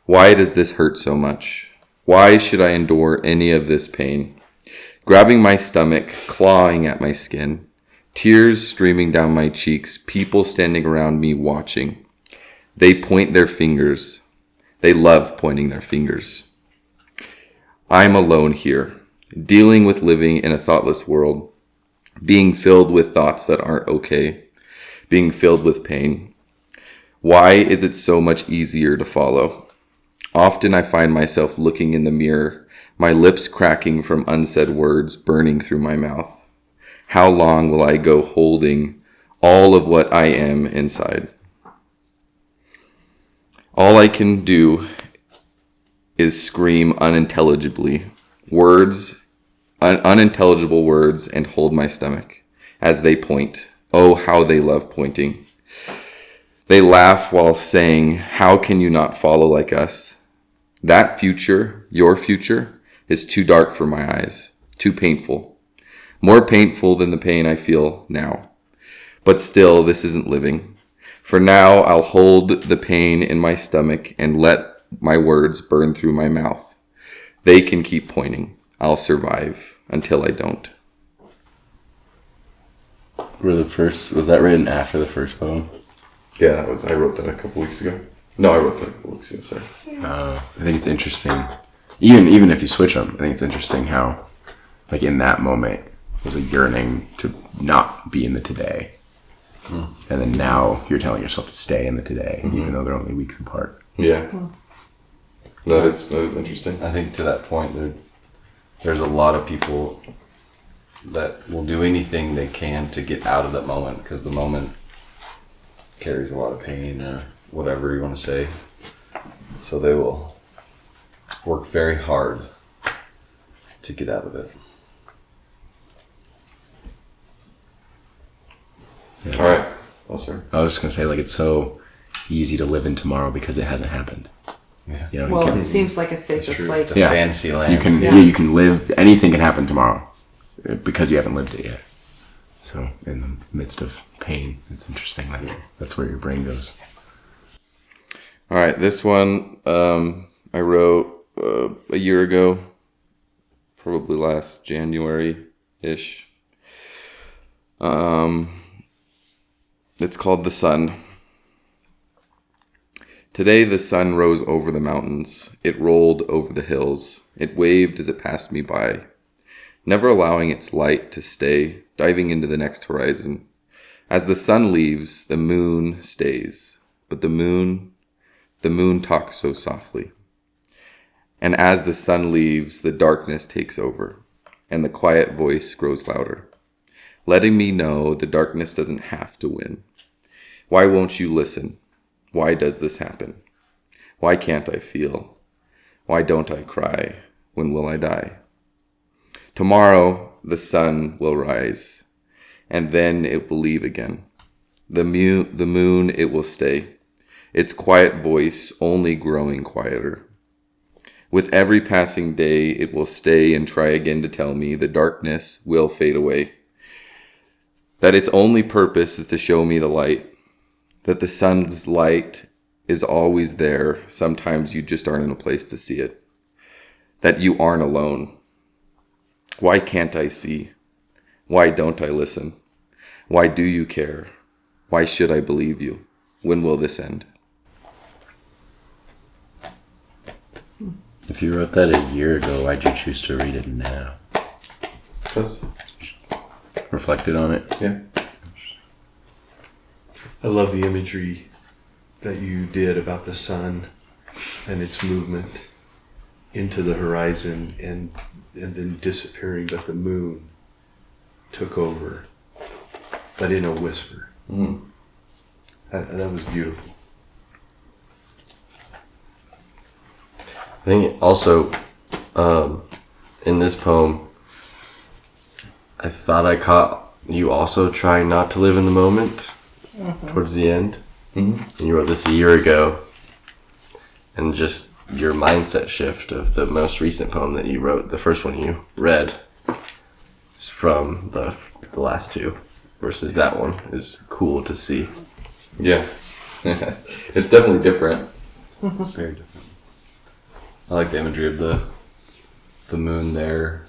Why does this hurt so much? Why should I endure any of this pain? Grabbing my stomach, clawing at my skin, tears streaming down my cheeks, people standing around me watching. They point their fingers. They love pointing their fingers. I'm alone here, dealing with living in a thoughtless world, being filled with thoughts that aren't okay, being filled with pain. Why is it so much easier to follow? Often I find myself looking in the mirror, my lips cracking from unsaid words burning through my mouth. How long will I go holding all of what I am inside? All I can do is scream unintelligibly, unintelligible words, and hold my stomach as they point. Oh, how they love pointing. They laugh while saying, how can you not follow like us? That future, your future, is too dark for my eyes, too painful. More painful than the pain I feel now. But still, this isn't living. For now, I'll hold the pain in my stomach and let my words burn through my mouth. They can keep pointing. I'll survive until I don't. Was that written after the first poem? Yeah, I wrote that a couple weeks ago. No, I wrote that a couple weeks ago, sorry. I think it's interesting. Even if you switch them, I think it's interesting how, like in that moment, there's a yearning to not be in the today. And then now you're telling yourself to stay in the today, even though they're only weeks apart. Yeah. That is interesting. I think to that point, there's a lot of people that will do anything they can to get out of that moment because the moment carries a lot of pain or whatever you want to say. So they will work very hard to get out of it. Yeah, All right. Oh, sorry. I was just gonna say, like, it's so easy to live in tomorrow because it hasn't happened. Yeah. You know, Well, you it can, seems like a safer place. It's a fantasy land. you can live. Anything can happen tomorrow because you haven't lived it yet. So in the midst of pain, it's interesting that that's where your brain goes. All right, this one I wrote a year ago, probably last January-ish. It's called The Sun. Today the sun rose over the mountains. It rolled over the hills. It waved as it passed me by, never allowing its light to stay, diving into the next horizon. As the sun leaves, the moon stays, but the moon talks so softly. And as the sun leaves, the darkness takes over, and the quiet voice grows louder, letting me know the darkness doesn't have to win. Why won't you listen? Why does this happen? Why can't I feel? Why don't I cry? When will I die? Tomorrow the sun will rise, and then it will leave again. The moon, it will stay, its quiet voice only growing quieter. With every passing day, it will stay and try again to tell me the darkness will fade away, that its only purpose is to show me the light, that the sun's light is always there. Sometimes you just aren't in a place to see it, that you aren't alone. Why can't I see? Why don't I listen? Why do you care? Why should I believe you? When will this end? If you wrote that a year ago, why'd you choose to read it now? Because, Reflected on it? yeah. I love the imagery that you did about the sun and its movement into the horizon and then disappearing, but the moon took over, but in a whisper. Mm. That was beautiful. I think also, in this poem, I thought I caught you also trying not to live in the moment towards the end. Mm-hmm. And you wrote this a year ago. And just your mindset shift of the most recent poem that you wrote, the first one you read, is from the last two, versus that one, is cool to see. Yeah. It's definitely different. Very different. I like the imagery of the moon there,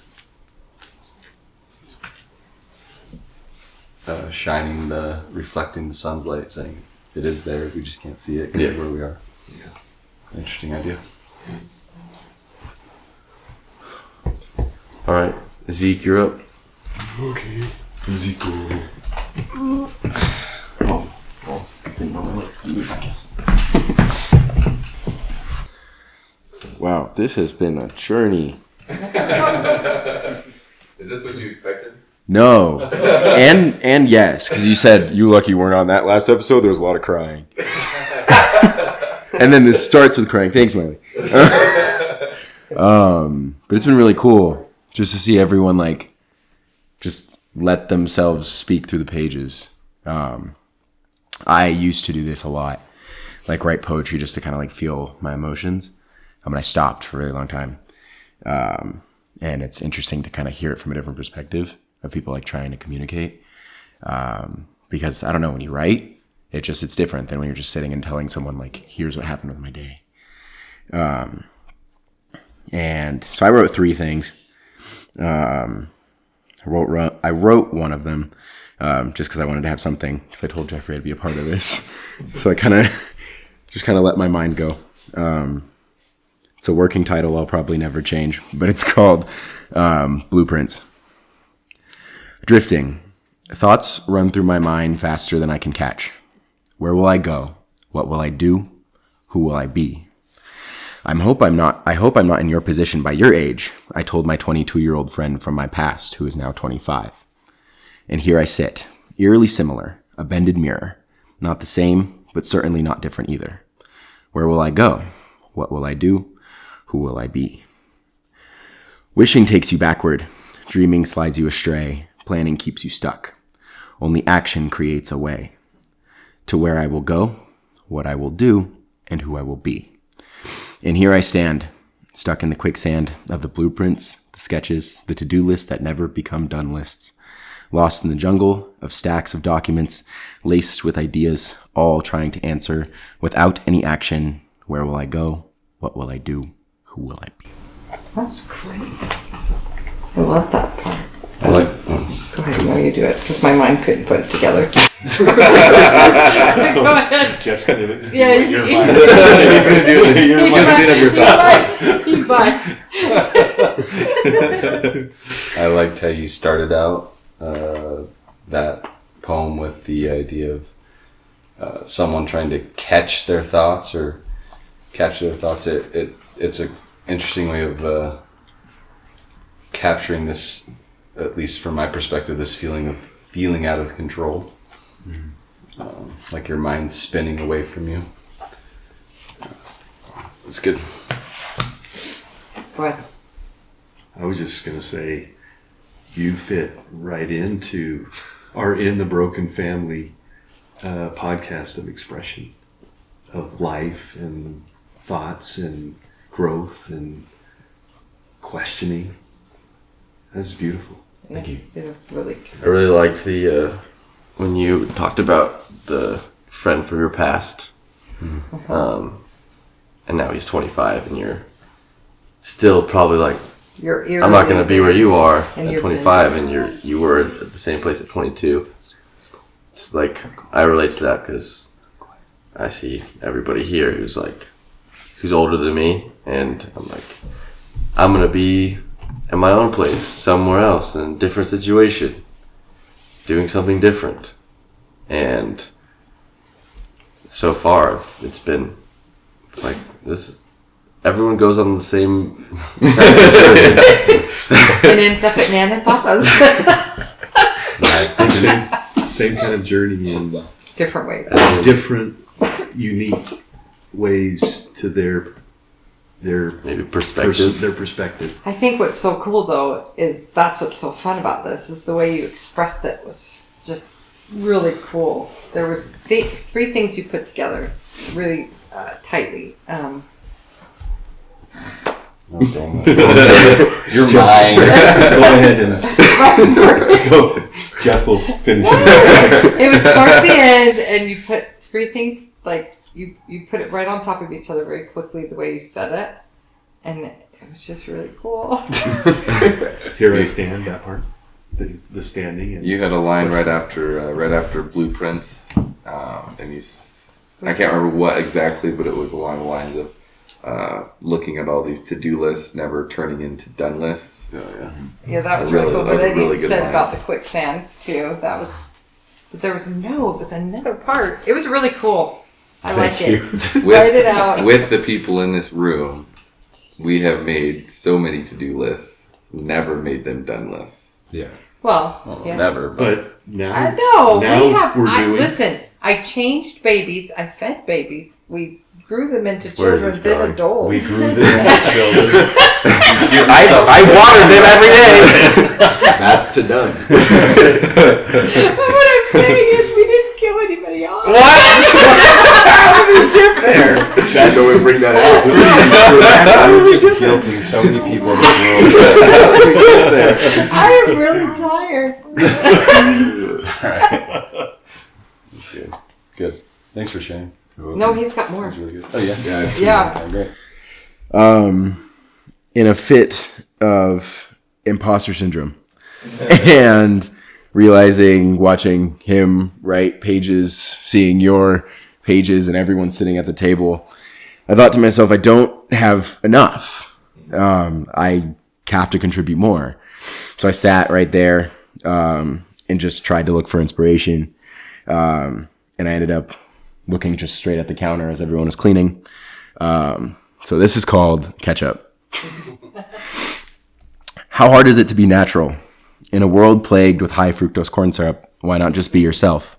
reflecting the sun's light, saying it is there. We just can't see it because of where we are. Yeah, interesting idea. All right, Zeke, you're up. Okay. Zico. Didn't know my legs could move, I guess. Wow, this has been a journey. Is this what you expected? No. and yes, because you said you lucky you weren't on that last episode. There was a lot of crying. And then this starts with crying. Thanks, Miley. But it's been really cool just to see everyone like just let themselves speak through the pages. I used to do this a lot, like write poetry just to kind of like feel my emotions. I stopped for a really long time. And it's interesting to kind of hear it from a different perspective of people like trying to communicate. Because I don't know, when you write, it's different than when you're just sitting and telling someone like, here's what happened with my day. And so I wrote 3 things. I wrote one of them just because I wanted to have something, because I told Jeffrey I'd be a part of this. So I kind of let my mind go. It's a working title I'll probably never change, but it's called Blueprints. Drifting. Thoughts run through my mind faster than I can catch. Where will I go? What will I do? Who will I be? I hope I'm not in your position by your age, I told my 22-year-old friend from my past who is now 25. And here I sit, eerily similar, a bended mirror. Not the same, but certainly not different either. Where will I go? What will I do? Who will I be? Wishing takes you backward. Dreaming slides you astray. Planning keeps you stuck. Only action creates a way. To where I will go, what I will do, and who I will be. And here I stand, stuck in the quicksand of the blueprints, the sketches, the to-do lists that never become done lists. Lost in the jungle of stacks of documents, laced with ideas, all trying to answer, without any action, where will I go? What will I do? Who will I be? That's great. I love that part. I like. Go ahead, no, you do it, because my mind couldn't put it together. So, Go ahead. Jeff's gonna do it. Yeah, You're he's fine. gonna do it. You're He's fine. gonna be I liked how you started out that poem with the idea of someone trying to catch their thoughts or capture their thoughts. It's an interesting way of capturing this, at least from my perspective, this feeling of feeling out of control. Like your mind's spinning away from you. It's good. Go ahead. I was just gonna say, you fit right into our In the Broken Family podcast of expression, of life and thoughts and growth and questioning. That's beautiful. Thank you. Yeah, really. I really liked the when you talked about the friend from your past, and now he's 25, and you're still probably like, You're I'm not going to be where you are And at you're 25, and you were at the same place at 22. it's like I relate to that because I see everybody here who's older than me, and I'm like, I'm gonna be in my own place, somewhere else, in a different situation, doing something different. And so far, it's like everyone goes on the same And ends up at Nan and Papa's. Same kind of journey in Different ways. different, unique ways to their maybe perspective. their perspective. I think what's so cool though is that's what's so fun about this is the way you expressed it was just really cool. There was three things you put together really tightly. Oh, dang it. You're mine. Go ahead and go. Jeff will finish it. It was towards the end, and you put three things like you put it right on top of each other very quickly the way you said it, and it was just really cool. Here I stand. That part, the standing. And You had a line right after blueprints, and I can't remember what exactly, but it was along the lines of looking at all these to-do lists, never turning into done lists. Yeah, that was Really- really cool. that was But a I really didn't good said line. about the quicksand too. That was, but there was it was another part. It was really cool. I like it. Write it out. With the people in this room, we have made so many to-do lists, never made them done lists. Yeah. Well, yeah. Never. But now, I know. now We have. we're doing. Listen, I changed babies. I fed babies. We grew them into Where is children, this then going? adults. We grew them into children. I watered them every day. That's to done. What I'm saying is, we didn't kill anybody off. How did we get there? That's how we bring that out. We're just guilting so many people in this world. I am really tired. Alright. Good. Good. Thanks for sharing. No, he's got more. That was really good. Oh yeah. Yeah. Okay, great. In a fit of imposter syndrome and realizing, watching him write pages, seeing your pages and everyone sitting at the table, I thought to myself, I don't have enough. I have to contribute more. So I sat right there and just tried to look for inspiration. And I ended up looking just straight at the counter as everyone was cleaning. So this is called Ketchup. How hard is it to be natural? In a world plagued with high fructose corn syrup, why not just be yourself?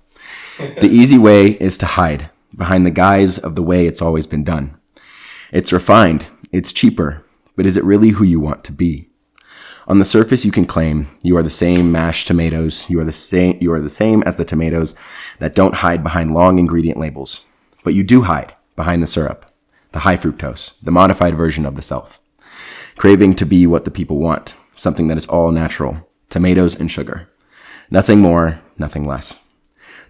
The easy way is to hide behind the guise of the way it's always been done. It's refined, it's cheaper, but is it really who you want to be? On the surface, you can claim you are the same mashed tomatoes. You are the same as the tomatoes that don't hide behind long ingredient labels. But you do hide behind the syrup, the high fructose, the modified version of the self. Craving to be what the people want, something that is all natural, tomatoes and sugar. Nothing more, nothing less.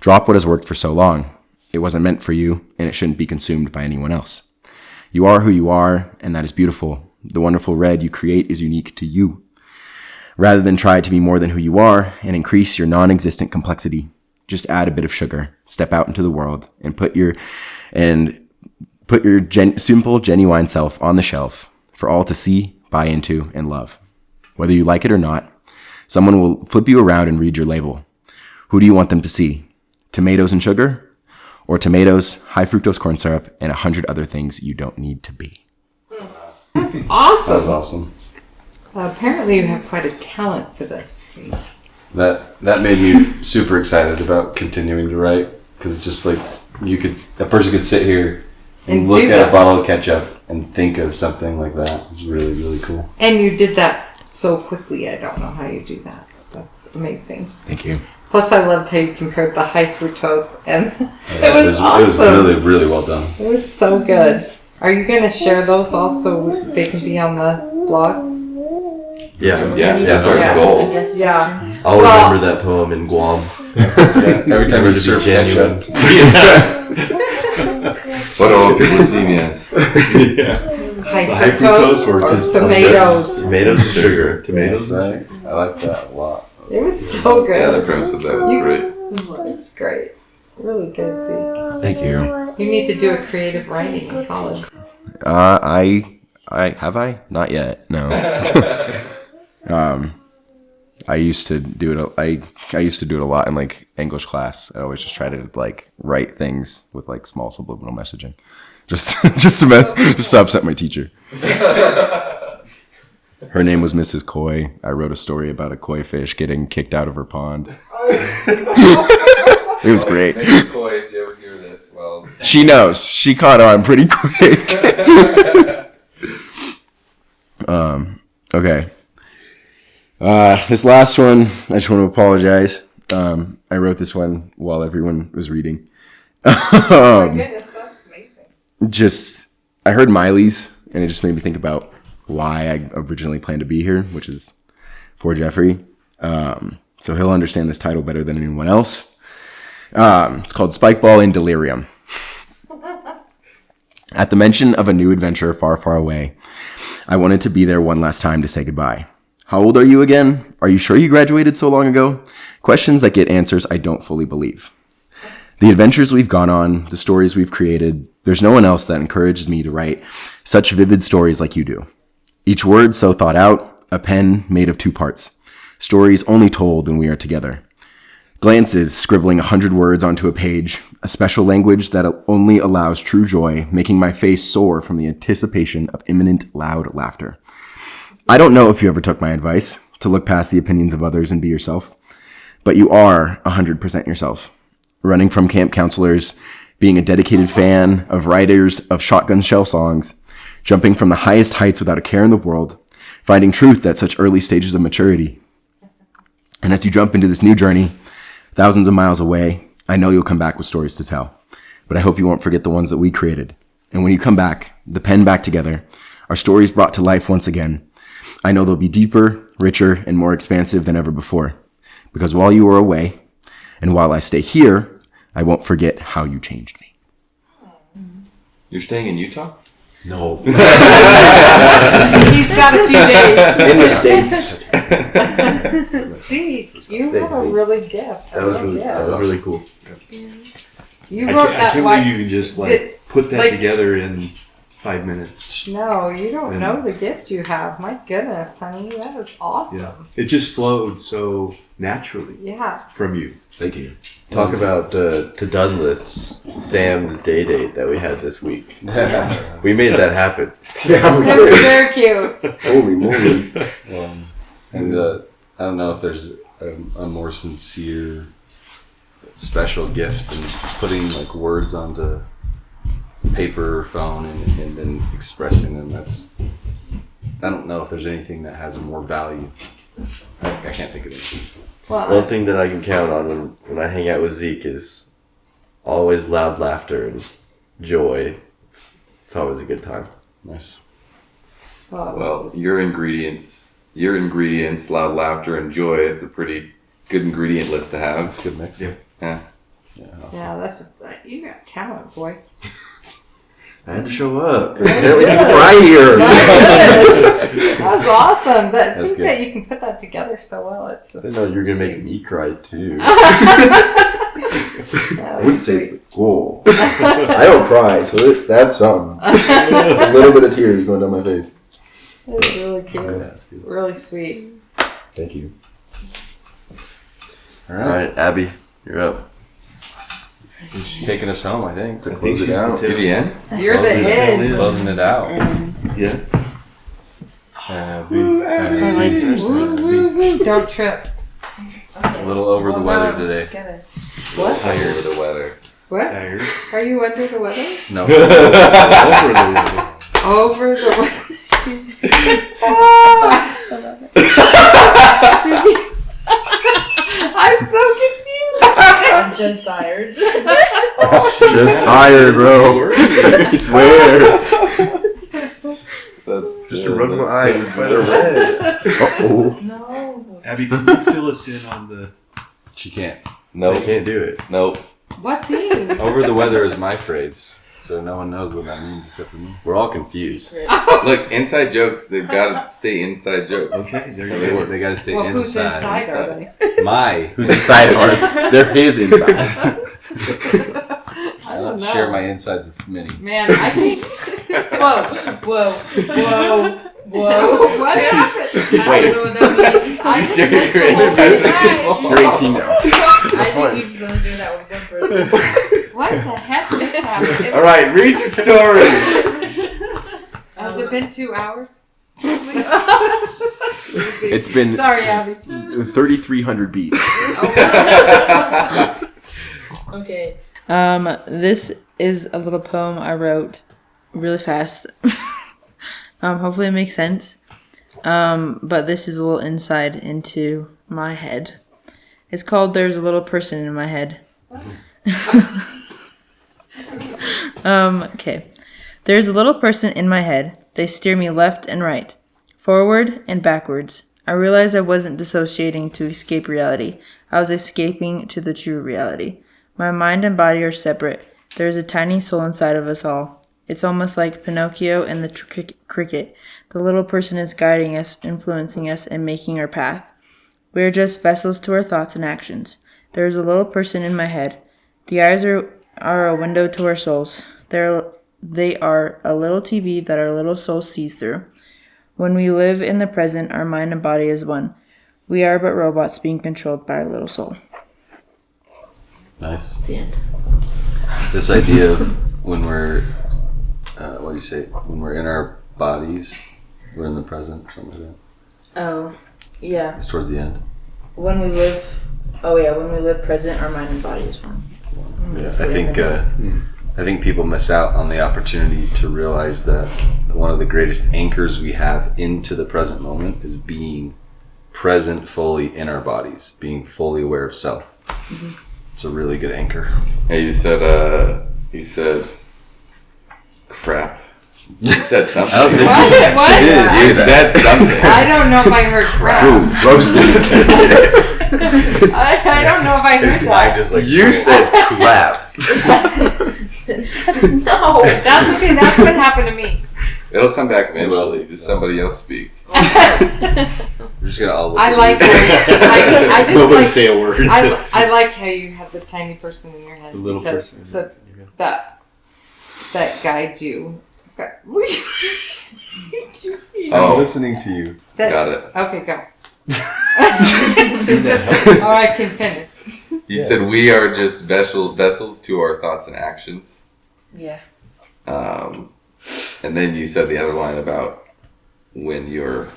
Drop what has worked for so long. It wasn't meant for you, and it shouldn't be consumed by anyone else. You are who you are, and that is beautiful. The wonderful red you create is unique to you. Rather than try to be more than who you are and increase your non-existent complexity, just add a bit of sugar, step out into the world, and put your simple, genuine self on the shelf for all to see, buy into, and love. Whether you like it or not, someone will flip you around and read your label. Who do you want them to see? Tomatoes and sugar? Or tomatoes, high fructose corn syrup, and 100 other things you don't need to be? That's awesome. That was awesome. Apparently, you have quite a talent for this. That made me super excited about continuing to write because it's just like a person could sit here and look do at that. a bottle of ketchup and think of something like that. It's really, really cool. And you did that so quickly. I don't know how you do that. That's amazing. Thank you. Plus, I loved how you compared the high fructose, and Yeah, it was awesome. It was really, really well done. It was so good. Are you going to share those also? They can be on the blog? Yeah. Yeah, that's our Yeah. goal. Yeah. I'll Well- remember that poem in Guam. Every time Remember you to be serve genuine. ketchup. What do I want people to see me as? High fructose fructose or or just tomatoes. Tomatoes and sugar. Tomatoes. That's right. I like that a lot. It was so good. Yeah, the premise of that was great. That's great. Really good, Zeke. Thank you. You need to do a creative writing in college. I have I not yet. No. I used to do it. I used to do it a lot in like English class. I always just try to like write things with like small subliminal messaging, just to upset my teacher. Her name was Mrs. Koi. I wrote a story about a koi fish getting kicked out of her pond. It was great. Mrs. Koi, if you ever hear this, well, She knows. She caught on pretty quick. Okay. This last one, I just want to apologize. I wrote this one while everyone was reading. Oh my goodness, that's amazing. I heard Miley's, and it just made me think about why I originally planned to be here, which is for Jeffrey. So he'll understand this title better than anyone else. It's called Spikeball in Delirium. At the mention of a new adventure far, far away, I wanted to be there one last time to say goodbye. How old are you again? Are you sure you graduated so long ago? Questions that get answers I don't fully believe. The adventures we've gone on, the stories we've created, there's no one else that encourages me to write such vivid stories like you do. Each word so thought out, a pen made of two parts. Stories only told when we are together. Glances scribbling 100 words onto a page, a special language that only allows true joy, making my face sore from the anticipation of imminent loud laughter. I don't know if you ever took my advice to look past the opinions of others and be yourself, but you are 100% yourself. Running from camp counselors, being a dedicated fan of writers of shotgun shell songs, jumping from the highest heights without a care in the world, finding truth at such early stages of maturity. And as you jump into this new journey, thousands of miles away, I know you'll come back with stories to tell. But I hope you won't forget the ones that we created. And when you come back, the pen back together, our stories brought to life once again, I know they'll be deeper, richer, and more expansive than ever before. Because while you were away, and while I stay here, I won't forget how you changed me. you're staying in Utah? No. He's got a few days. In the States. See, you have a really gift. That was really cool. You I wrote can't that believe like. you can just did- put that like- together in 5 minutes. No, you don't And- know the gift you have. My goodness, honey, that is awesome. Yeah, it just flowed so naturally Yeah. from you. Thank you. Talk about to Douglas, Sam's day date that we had this week. Yeah. We made that happen. It was very cute. Holy moly. And I don't know if there's a more sincere, special gift than putting like words onto paper or phone and then expressing them. I don't know if there's anything that has more value. I can't think of anything. One Well, thing that I can count on when I hang out with Zeke is always loud laughter and joy. It's always a good time. Nice. Well, your ingredients, loud laughter and joy, it's a pretty good ingredient list to have. That's a good mix. Yeah. Yeah. Awesome. yeah, that's you got talent, boy. I had to show up. Apparently people cry here. That was awesome. But That's think good. that you can put that together so well. It's I just. didn't know you were gonna make me cry too. I wouldn't say it's the goal. I don't cry, so that's something. A little bit of tears going down my face. It was really cute. Yeah, that's good. Really sweet. Thank you. All All right, Abby, you're up. Taking us home, I think. To I think close it she's out. the To the end? You're the head. Closing it out. Yeah. Don't trip. A little over the weather today. What? Tired of the weather. What? Tired. Are you under the weather? No. Over the weather. She's. I'm so confused. I'm just tired. Just tired, bro. I swear. That's just rubbing my eyes. It's why they're red. Uh-oh. No. Abby, can you fill us in on the? She can't. No, I can't do it. Nope. What thing? Over the weather is my phrase. So no one knows what that means except for me. We're all confused. Look, inside jokes. They've got to stay inside jokes. Okay, there So you go. they got to stay Well, who's inside. inside are they? My. Who's inside ours? They're his insides. I I don't don't share know. my insides with Minnie. Man, I think. Whoa. What happened? I don't know what that means. I You just share missed your the whole insides with thing. people. You're 18 now. I think you should only do that with one person. What the heck just happened? All right, read your story. Has it been 2 hours? It's been Sorry, Abby. 3,300 beats. Okay. This is a little poem I wrote really fast. Hopefully it makes sense. But this is a little insight into my head. It's called There's a Little Person in My Head. Okay. There's a little person in my head. They steer me left and right, forward and backwards. I realized I wasn't dissociating to escape reality. I was escaping to the true reality. My mind and body are separate. There is a tiny soul inside of us all. It's almost like Pinocchio and the cricket. The little person is guiding us, influencing us, and making our path. We are just vessels to our thoughts and actions. There is a little person in my head. The eyes are a window to our souls. They are a little TV that our little soul sees through. When we live in the present, our mind and body is one. We are but robots being controlled by our little soul. Nice. The end. This idea of when we're, what do you say? When we're in our bodies, we're in the present, something like that. Oh, yeah. It's towards the end. When we live present, our mind and body is one. Yeah, I think people miss out on the opportunity to realize that one of the greatest anchors we have into the present moment is being present fully in our bodies, being fully aware of self. Mm-hmm. It's a really good anchor. Hey, you said crap. You said something. What? You said something. I don't know if I heard crap. Boom, roasted. I don't know if I heard that. Just like You said crap. No. That's okay. That's what happened to me. It'll come back eventually. Just somebody else speak. We're just gonna all look I at like. you. I just Nobody like. say a word. I like how you have the tiny person in your head. The little because person. that guides you. Oh. listening to you. Got it. Okay, go. See, that helps. Or I can finish. You said we are just vessels to our thoughts and actions. Yeah. And then you said the other line about when your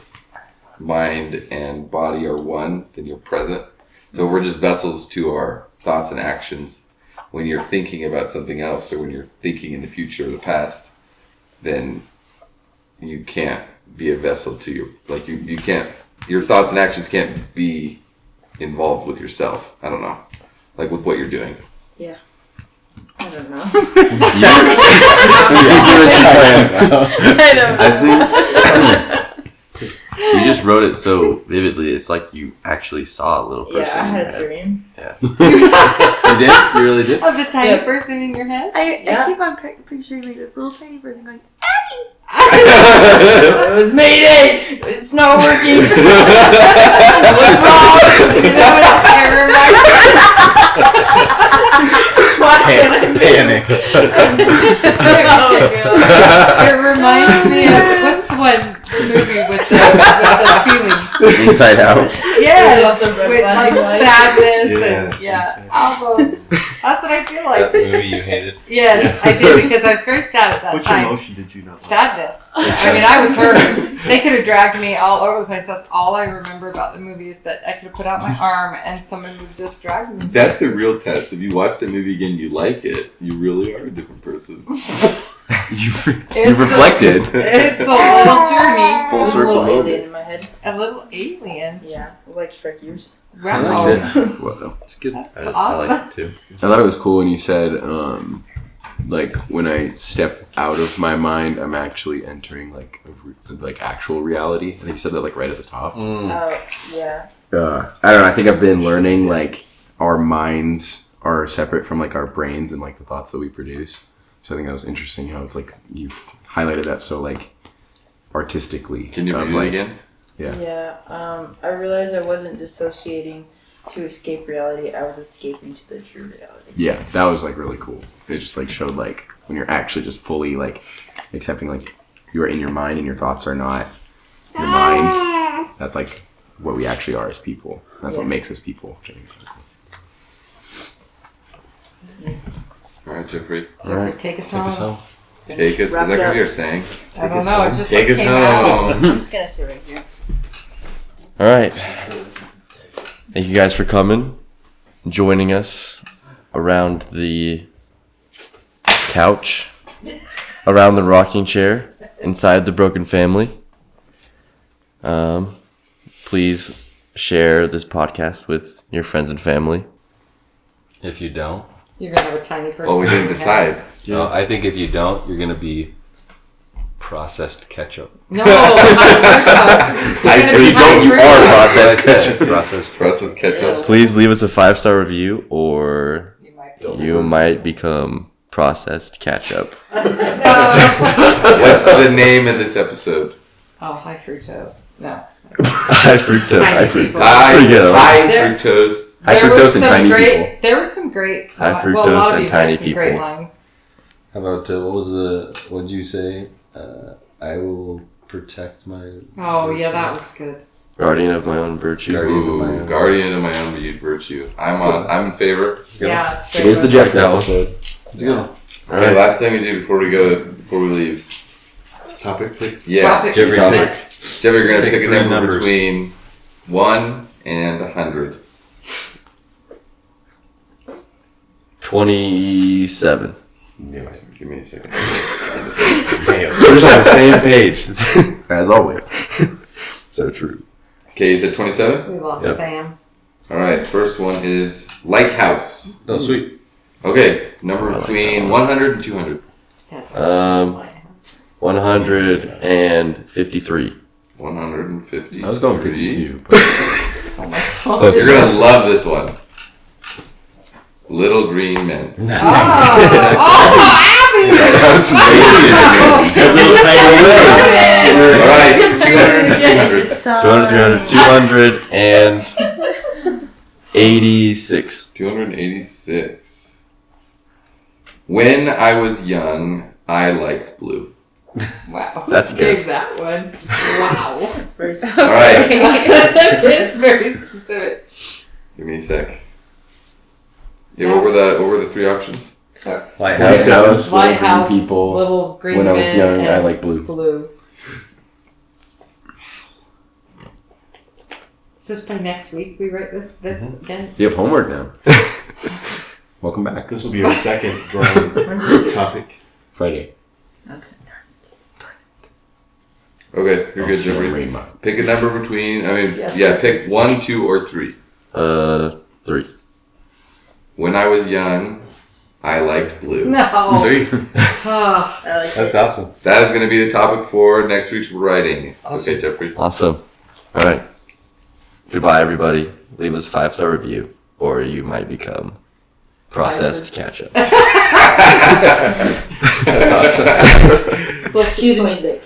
mind and body are one, then you're present. So we're just vessels to our thoughts and actions. When you're thinking about something else, or when you're thinking in the future or the past, then you can't be a vessel to your, like you can't, your thoughts and actions can't be involved with yourself. I don't know. Like with what you're doing. Yeah. I don't know. I think you just wrote it so vividly. It's like you actually saw a little person. Yeah, I in your had a head. dream. Yeah. You did? You really did? Of the tiny Yep. person in your head? I Yeah. keep on picturing like this little tiny person going, It was Mayday! It's not working! What's wrong? You know what error Why can't I Panic. It reminds me of what's the one movie with the feelings? Inside Out. Yes, love the red with like light. sadness Yes, and all those. That's what I feel That like. movie you hated. Yes, I did because I was very sad at that Which time. emotion did you not like? Sadness. I mean, I was hurt. They could have dragged me all over the place. That's all I remember about the movie is that I could have put out my arm and someone would just drag me. That's the real test. If you watch the movie again, you like it. You really are a different person. You've It's reflected. It's a little journey. Full It was a circle little moment. alien in my head. A little alien. Yeah, like Shrek ears. Wow. I liked it. Well, It's good. That's I awesome. like it too. I thought it was cool when you said, like when I step out of my mind, I'm actually entering like actual reality. I think you said that like right at the top. Oh, yeah. I don't know. I think I've been learning like our minds are separate from like our brains and like the thoughts that we produce. So I think that was interesting how it's like you highlighted that so like artistically. Can you of, read it like, again? Yeah. Yeah, I realized I wasn't dissociating to escape reality. I was escaping to the true reality. Yeah, that was like really cool. It just like showed like when you're actually just fully like accepting like you are in your mind and your thoughts are not your mind. That's like what we actually are as people. That's what makes us people. Which I think is really cool. All right, Jeffrey. Jeffrey, take us home. Take us. Is Wrap that it what up. you're saying? I don't know. It just Take us came out. home. I'm just gonna sit right here. All right. Thank you guys for coming, joining us around the couch, around the rocking chair, inside the Broken Family. Please share this podcast with your friends and family. If you don't, You're gonna have a tiny person. Well, we didn't decide. no, I think if you don't, you're gonna be processed ketchup. No, not fresh cuts. You're gonna be high fruit. Processed ketchup. Processed. Process ketchup. Please leave us a 5-star review, or You might you might become processed ketchup. What's the name of this episode? Oh, high fructose. No. High fructose. High frucose. people. Pretty good. High There- fructose. High There fructose was and some tiny great. people. There were some great. High well, a fructose lot of and you tiny had some great people. lines. How about what did you say? I will protect my. Oh yeah, that was good. Guardian of my own virtue. Guardian of my own. Guardian of my own virtue. I'm in favor. Yeah, it's It great. is the Jeffrey episode. Let's go. Okay, last thing we do before we leave. Topic pick. Yeah, Topic Jeffrey, next. Jeffrey, you're gonna Pick pick a three number numbers. between 1 and 100. 27. Give me a second. We're just on the same page. As always. So true. Okay, you said 27? We lost Yep. Sam. Alright, first one is Lighthouse. Oh, sweet. Okay, number I like between that one. 100 and 200. That's 153. 150. I was going 52. oh my god. You're gonna love this one. Little Green Men. Oh, Abby! Alright, 200 and 200. 286. 286. When I was young, I liked blue. Wow. That's good. Gave that one. Wow. It's very Alright, It's very specific. give me a sec. Yeah, what were the three options? Lighthouse, little Lighthouse, green people. little green When I was men, young, I and like blue. Blue. So just by next week we write this again. You have homework now. Welcome back. This will be our second drawing topic. Friday. Okay, you're good, Jeffrey. Rainbow. Pick a number between, Yes. pick 1, 2, or 3. 3. When I was young, I liked blue. No. Sweet. Oh, I like That's awesome. That is going to be the topic for next week's writing. Okay, Jeffrey. Awesome. All right. Goodbye, everybody. Leave us a 5-star review, or you might become processed ketchup. That's awesome. well, cue the music.